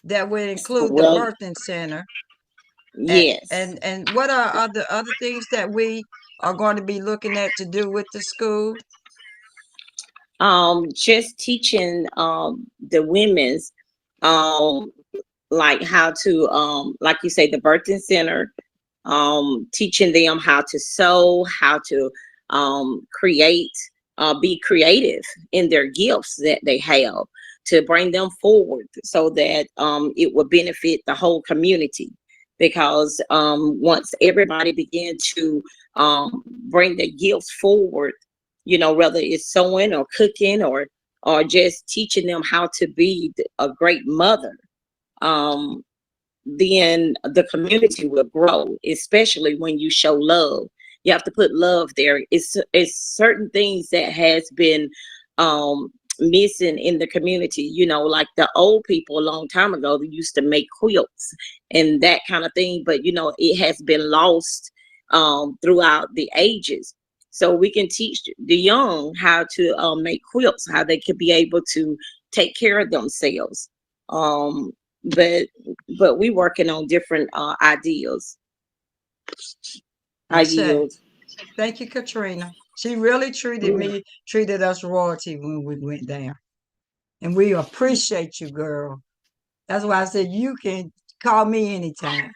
that would include the birthing center. Yes. And what are other things that we are going to be looking at to do with the school? Just teaching the women's like how to, like you say, the birthing center, teaching them how to sew, how to create, be creative in their gifts that they have, to bring them forward so that it will benefit the whole community. Because once everybody began to bring their gifts forward, you know, whether it's sewing or cooking or just teaching them how to be a great mother, then the community will grow, especially when you show love. You have to put love there. It's certain things that has been missing in the community, you know, like the old people a long time ago, they used to make quilts and that kind of thing, but you know, it has been lost throughout the ages. So we can teach the young how to make quilts, how they could be able to take care of themselves. But we working on different ideas. I yield. Thank you, Katrina. She really treated us royalty when we went down. And we appreciate you, girl. That's why I said you can call me anytime.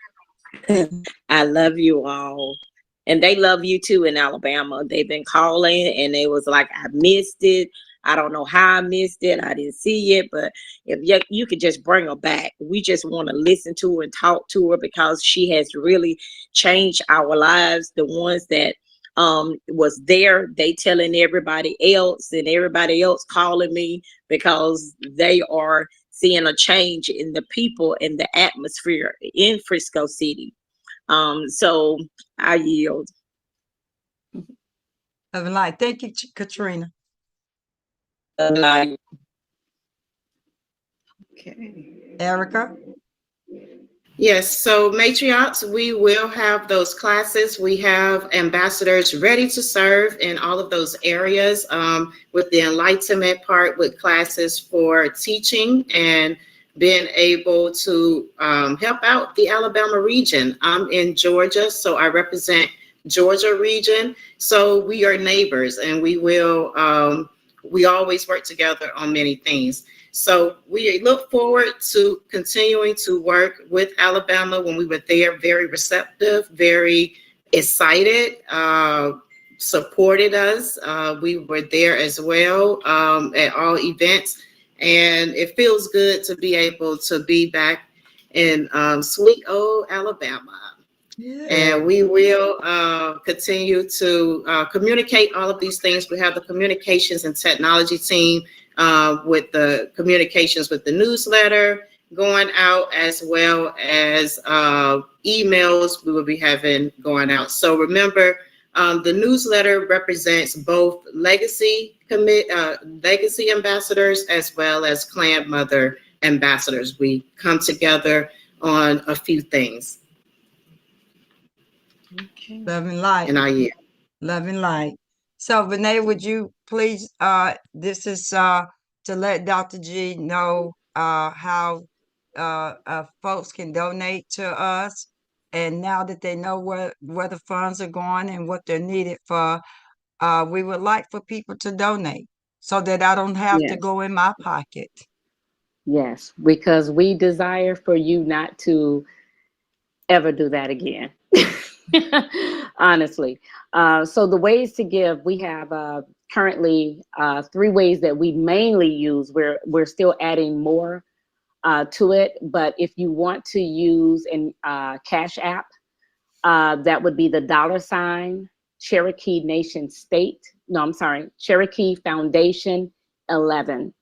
I love you all. And they love you too in Alabama. They've been calling and they was like, I missed it. I don't know how I missed it. I didn't see it. But if you could just bring her back. We just want to listen to her and talk to her because she has really changed our lives. The ones that was there, they telling everybody else and everybody else calling me because they are seeing a change in the people and the atmosphere in Frisco City. So I yield. Love and light. Thank you, Katrina. Okay. Erica? Yes, so matriarchs, we will have those classes. We have ambassadors ready to serve in all of those areas with the enlightenment part, with classes for teaching and being able to help out the Alabama region. I'm in Georgia, so I represent Georgia region. So we are neighbors and we always work together on many things. So we look forward to continuing to work with Alabama. When we were there, very receptive, very excited, supported us. We were there as well at all events. And it feels good to be able to be back in sweet old Alabama. Yeah. And we will continue to communicate all of these things. We have the communications and technology team with the communications with the newsletter going out, as well as emails we will be having going out. So remember, the newsletter represents both legacy ambassadors as well as clan mother ambassadors. We come together on a few things. Okay. Love and light. And I yield. Love and light. So Renee, would you please, this is to let Dr. G know how folks can donate to us. And now that they know where the funds are going and what they're needed for, we would like for people to donate so that I don't have to go in my pocket. Yes, because we desire for you not to ever do that again. Honestly. So the ways to give, we have currently 3 ways that we mainly use. We're still adding more to it, but if you want to use an Cash App, that would be the $ Cherokee Nation State. No, I'm sorry, Cherokee Foundation 11.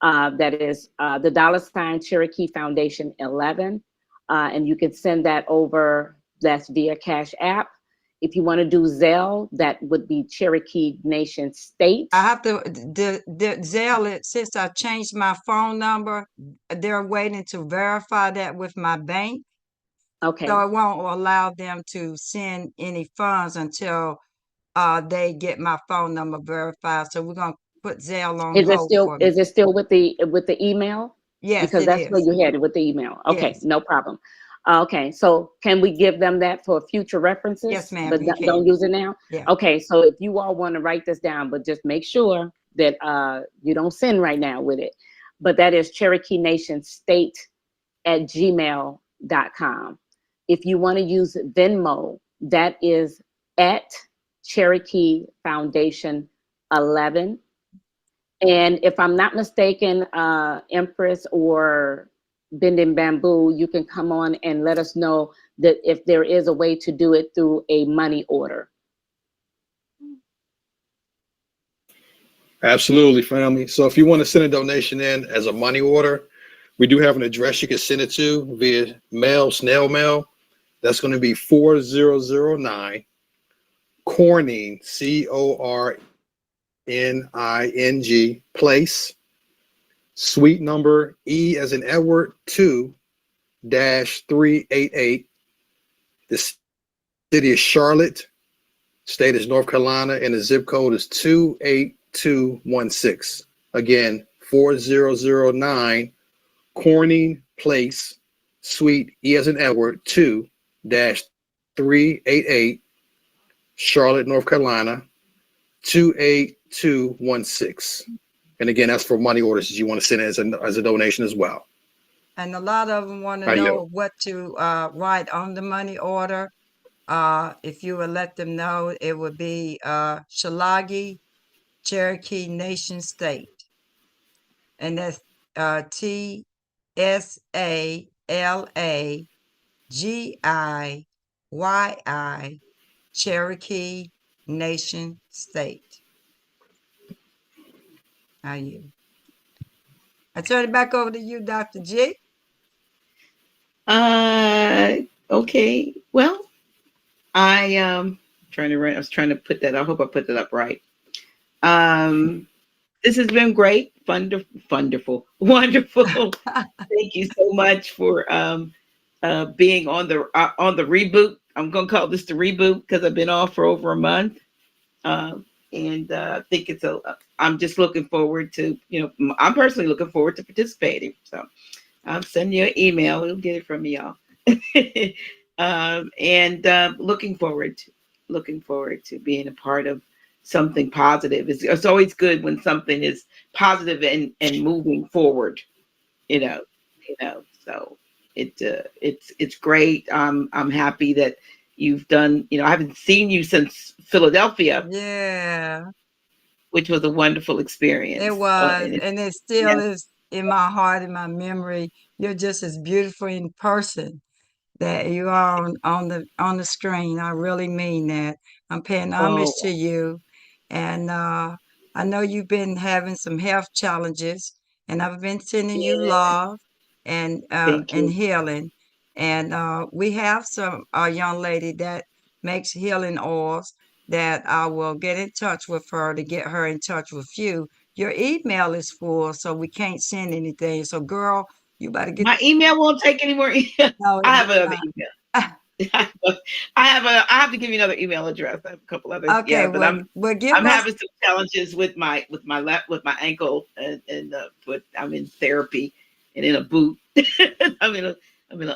That is the $ Cherokee Foundation 11. And you can send that over. That's via Cash App. If you want to do Zelle, that would be Cherokee Nation State. I have to the Zelle, since I changed my phone number, they're waiting to verify that with my bank. Okay. So it won't allow them to send any funds until they get my phone number verified. So we're gonna put Zelle on hold for me. Is it still with the email? Yes, because that's where you headed with the email. Okay, yes. No problem. Okay, so can we give them that for future references? Yes, ma'am. But don't use it now? Yeah. Okay, so if you all want to write this down, but just make sure that you don't send right now with it. But that is Cherokee Nation State @gmail.com. If you want to use Venmo, that is at Cherokee Foundation 11. And if I'm not mistaken, Empress or Bending Bamboo, you can come on and let us know that if there is a way to do it through a money order. Absolutely, family. So if you want to send a donation in as a money order, we do have an address you can send it to via mail, snail mail. That's going to be 4009 Corning, Corning Place, suite number E as in Edward 2-388. The city is Charlotte, state is North Carolina, and the zip code is 28216. Again, 4009 Corning Place, suite E as in Edward 2-388, Charlotte, North Carolina, 28216. And again, that's for money orders that you want to send as a donation as well. And a lot of them want to I know know. what to write on the money order. If you would let them know, it would be Tsalagiyi, Cherokee Nation State. And that's TSALAGIYI, Cherokee Nation State. How you? I turn it back over to you, Dr. G. Okay. Well, I was trying to put that. I hope I put that up right. This has been great, wonderful. Thank you so much for being on the reboot. I'm gonna call this the reboot because I've been off for over a month, and I think I'm just looking forward to, I'm personally looking forward to participating. So I'll send you an email. We'll get it from y'all. And looking forward to being a part of something positive. It's always good when something is positive and moving forward, so it's great. I'm happy that you've done, I haven't seen you since Philadelphia. Yeah, which was a wonderful experience. it was, and it still yes. is in my heart, in my memory. You're just as beautiful in person that you are on the screen. I really mean that. I'm paying homage to you, and I know you've been having some health challenges, and I've been sending you love and healing. And we have a young lady that makes healing oils that I will get in touch with her to get her in touch with you. Your email is full, so we can't send anything. So, girl, you better get my email won't take any more. no, I have another email. I have to give you another email address. I have a couple others. Okay, Yeah, but well, give I'm us. having some challenges with my ankle and foot. I'm in therapy and in a boot. I'm in an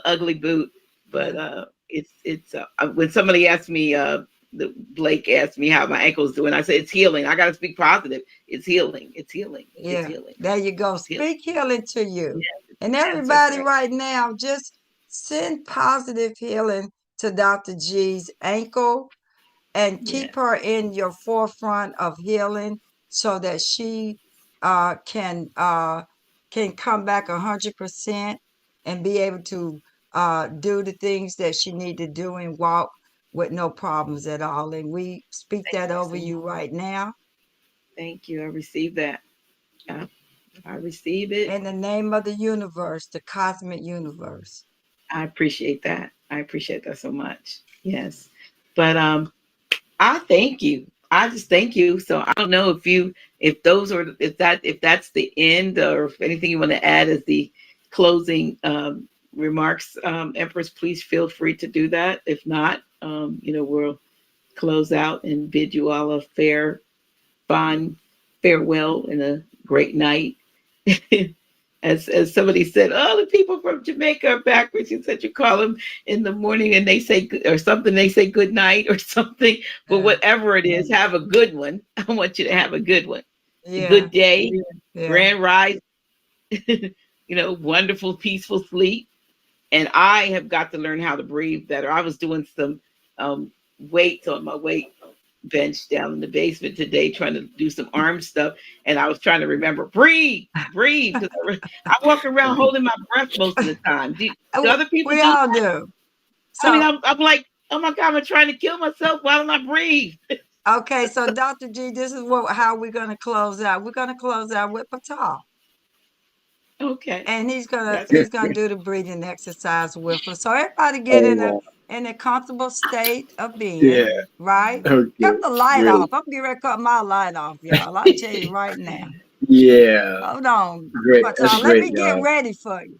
ugly boot. But it's when somebody asked me, Blake asked me how my ankle's doing. I said it's healing. I got to speak positive. It's healing. It's healing. Yeah, It's healing. there you go. Speak healing to you. Yes, And yes, everybody right. right now, just send positive healing to Dr. G's ankle and keep her in your forefront of healing so that she can come back 100% and be able to do the things that she need to do and walk with no problems at all. And we speak that over you right now. Thank you. I receive that. I receive it. In the name of the universe, the cosmic universe. I appreciate that. I appreciate that so much. Yes. But I thank you. I just thank you. So I don't know if that's the end, or if anything you want to add as the closing remarks, Empress, please feel free to do that. If not, we'll close out and bid you all a fond farewell and a great night. As somebody said, oh, the people from Jamaica are backwards. You said you call them in the morning and they say, or something, they say good night or something. But whatever it is, have a good one. I want you to have a good one. A good day, grand rise, wonderful, peaceful sleep. And I have got to learn how to breathe better. I was doing some weights on my weight bench down in the basement today, trying to do some arm stuff, and I was trying to remember breathe, because I walk around holding my breath most of the time. Do other people We do all that? do. I mean, So, I'm like, oh my God, I'm trying to kill myself. Why don't I breathe? okay, so Dr. G, this is how we're going to close out. We're going to close out with Patal. Okay. And he's gonna That's do the breathing exercise with us. So everybody get Oh, in a comfortable state of being, yeah. right? Okay. Cut the light Great. off. I'm getting ready to cut my light off, y'all. I'll tell you right now. Yeah. Hold on, Great. That's Patal. Let great, me get y'all. ready for you.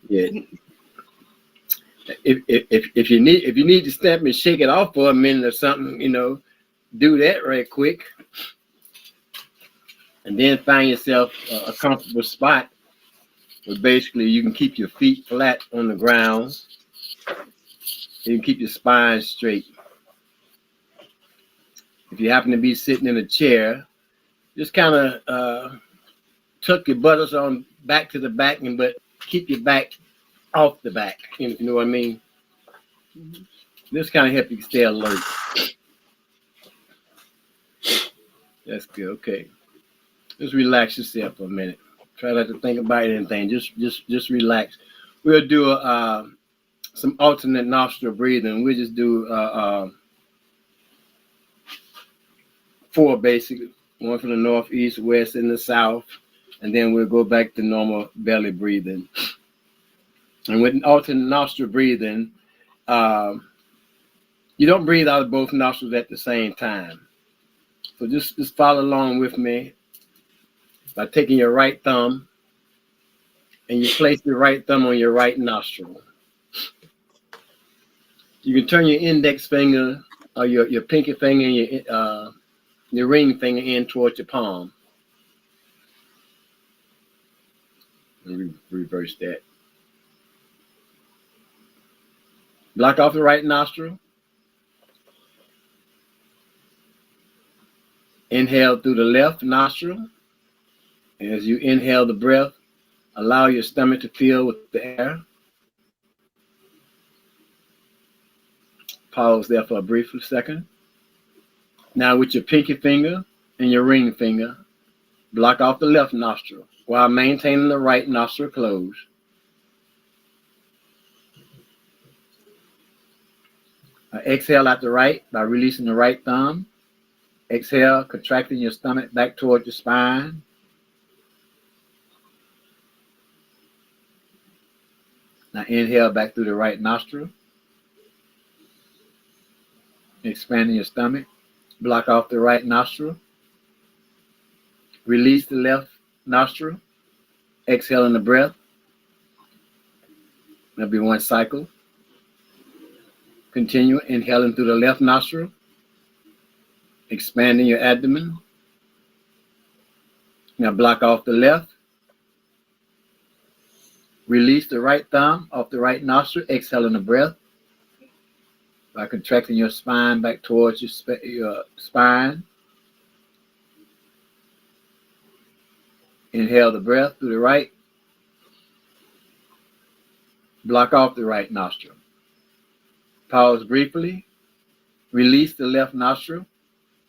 Yeah. If you need to step and shake it off for a minute or something, do that right quick, and then find yourself a comfortable spot where basically you can keep your feet flat on the ground. You can keep your spine straight. If you happen to be sitting in a chair, just kind of tuck your buttocks on back to the back, but keep your back off the back. You know what I mean? This kind of help you stay alert. That's good. Okay. Just relax yourself for a minute. Try not to think about anything. Just relax. We'll do some alternate nostril breathing. We'll just do 4 basically. One from the north, east, west, and the south. And then we'll go back to normal belly breathing. And with alternate nostril breathing, you don't breathe out of both nostrils at the same time. So just follow along with me by taking your right thumb and you place your right thumb on your right nostril. You can turn your index finger or your pinky finger and your ring finger in towards your palm. And reverse that. Block off the right nostril. Inhale through the left nostril. As you inhale the breath, allow your stomach to fill with the air. Pause there for a brief second. Now with your pinky finger and your ring finger, block off the left nostril while maintaining the right nostril closed. Exhale out the right by releasing the right thumb. Exhale, contracting your stomach back towards your spine. Now inhale back through the right nostril. Expanding your stomach. Block off the right nostril. Release the left nostril. Exhaling the breath. That'll be 1 cycle. Continue inhaling through the left nostril. Expanding your abdomen. Now block off the left. Release the right thumb off the right nostril. Exhaling the breath by contracting your spine back towards your spine. Inhale the breath through the right. Block off the right nostril. Pause briefly. Release the left nostril.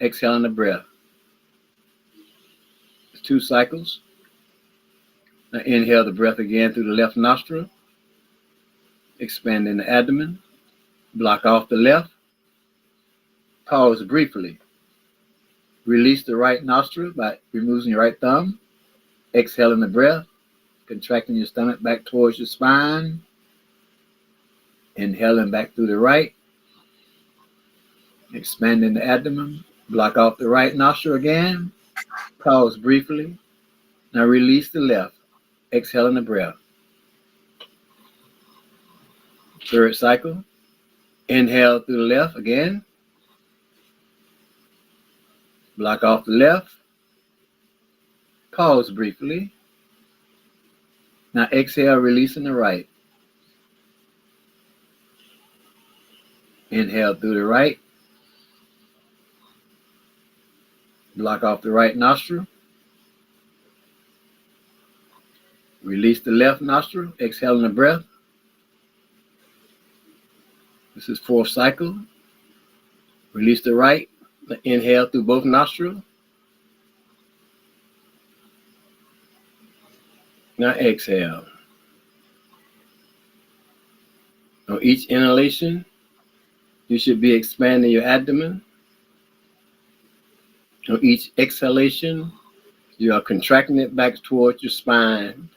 Exhaling the breath. 2 cycles. Now inhale the breath again through the left nostril. Expanding the abdomen. Block off the left. Pause briefly. Release the right nostril by removing your right thumb. Exhaling the breath. Contracting your stomach back towards your spine. Inhaling back through the right. Expanding the abdomen. Block off the right nostril again. Pause briefly. Now release the left. Exhaling the breath. 3rd cycle. Inhale through the left again. Block off the left. Pause briefly. Now exhale, releasing the right. Inhale through the right. Block off the right nostril. Release the left nostril, exhaling the breath. This is fourth cycle. Release the right. Inhale through both nostrils. Now exhale. On each inhalation, you should be expanding your abdomen. On each exhalation, you are contracting it back towards your spine.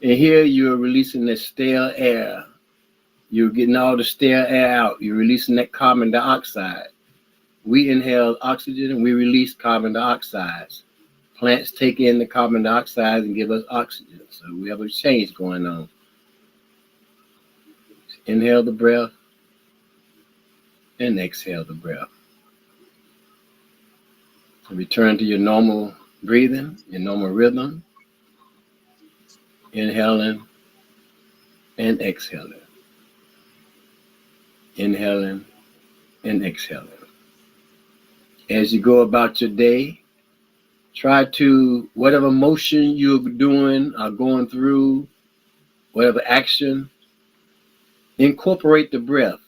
And here you are releasing the stale air. You're getting all the stale air out. You're releasing that carbon dioxide. We inhale oxygen and we release carbon dioxide. Plants take in the carbon dioxide and give us oxygen. So we have a change going on. Inhale the breath and exhale the breath. Return to your normal breathing, your normal rhythm. Inhaling and exhaling. Inhaling and exhaling. As you go about your day, try to, whatever motion you're doing or going through, whatever action, incorporate the breath.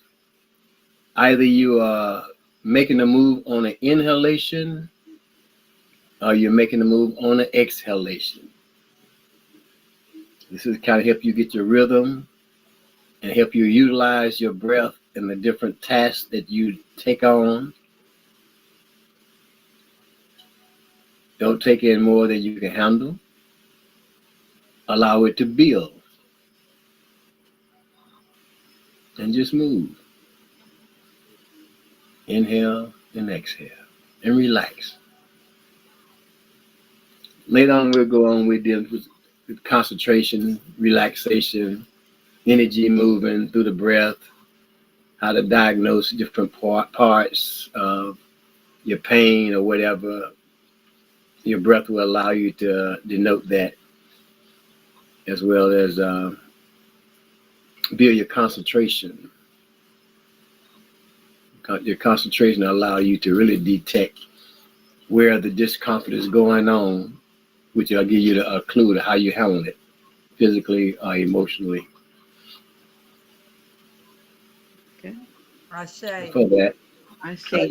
Either you are making a move on an inhalation or you're making a move on an exhalation. This is kind of help you get your rhythm and help you utilize your breath in the different tasks that you take on. Don't take in more than you can handle. Allow it to build. And just move. Inhale and exhale. And relax. Later on, we'll go on with concentration, relaxation, energy moving through the breath, how to diagnose different parts of your pain or whatever. Your breath will allow you to denote that, as well as build your concentration. Your concentration will allow you to really detect where the discomfort is going on, which will give you a clue to how you handle it, physically or emotionally. Okay. I say. For that. I say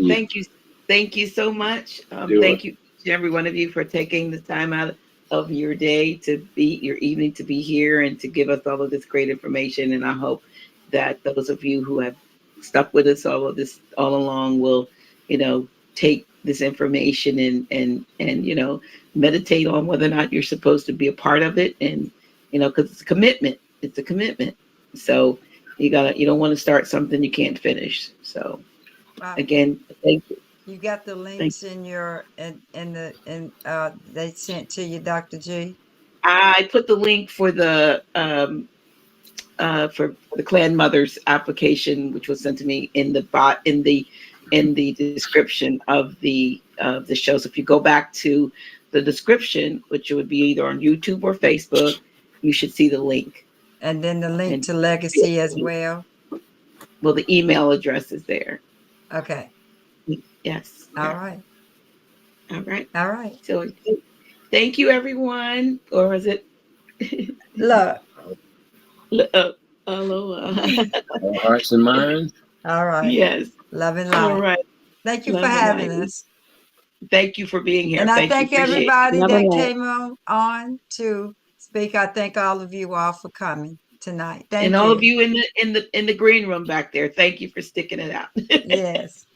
thank you so much. Thank you to every one of you for taking the time out of your day your evening to be here and to give us all of this great information. And I hope that those of you who have stuck with us all along will, take this information and meditate on whether or not you're supposed to be a part of it. And, because it's a commitment. It's a commitment. So you don't want to start something you can't finish. So again, thank you. You got the links in your they sent to you, Dr. G. I put the link for the Clan Mothers application, which was sent to me in the description of the show. So if you go back to the description, which would be either on YouTube or Facebook, you should see the link. And then the link to Legacy as well. Well, the email address is there. Okay. Yes. All right. All right. All right. So thank you, everyone. Or is it? Look. Aloha. Hearts and minds. All right. Yes. Love and light. All right. Thank you for having us. Thank you for being here. And I thank everybody that came on to speak. I thank all of you all for coming tonight. Thank you. And all of you in the green room back there. Thank you for sticking it out. Yes.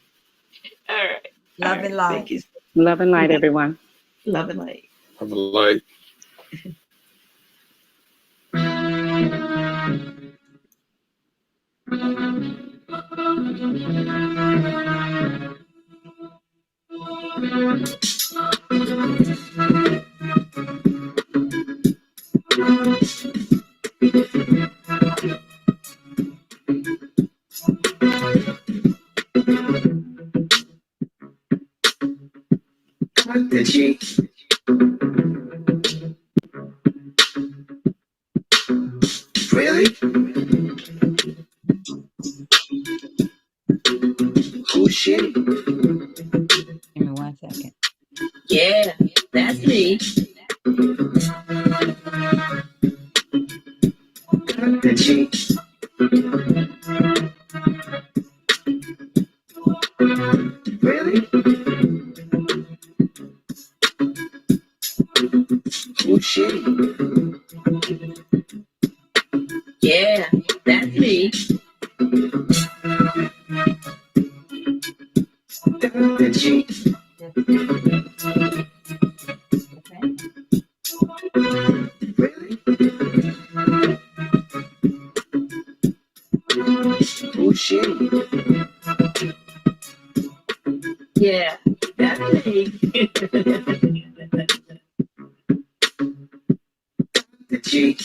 All right. Love and light. Thank you. Love and light, everyone. Love and light. Love and light. Really? Oh shit. Give me 1 second. Yeah, that's me. The cheek. Oh shit. Yeah, that's me. The cheek.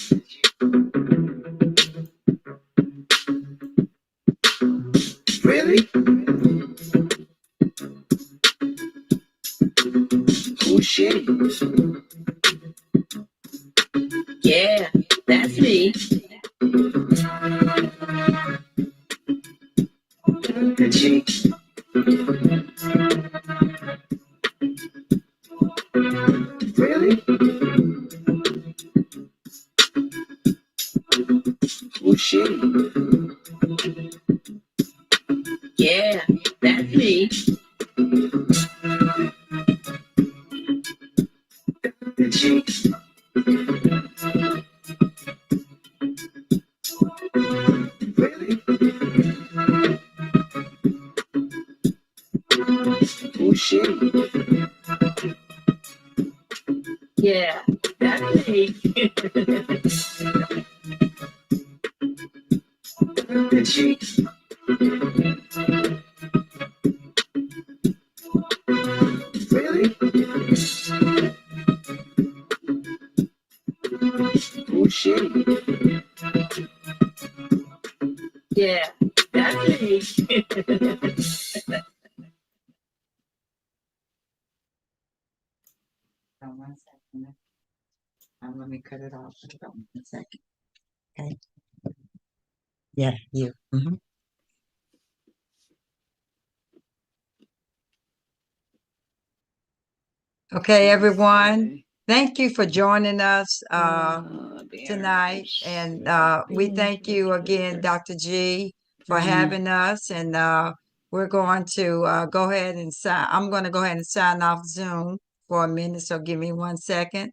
Really? Oh shit. Yeah, that's me. The cheek. Really? Oh shit. Yeah, that's me. The cheek. Really? Oh shit. Yeah, that's me. The cheek. Really? Oh shit. Yeah, that's me. One second. Let me cut it off. Hold on 1 second. Okay. Yeah, you. Okay, everyone. Thank you for joining us tonight. And we thank you again, Dr. G, for having us. And we're going to go ahead and sign. I'm going to go ahead and sign off Zoom for a minute. So give me 1 second.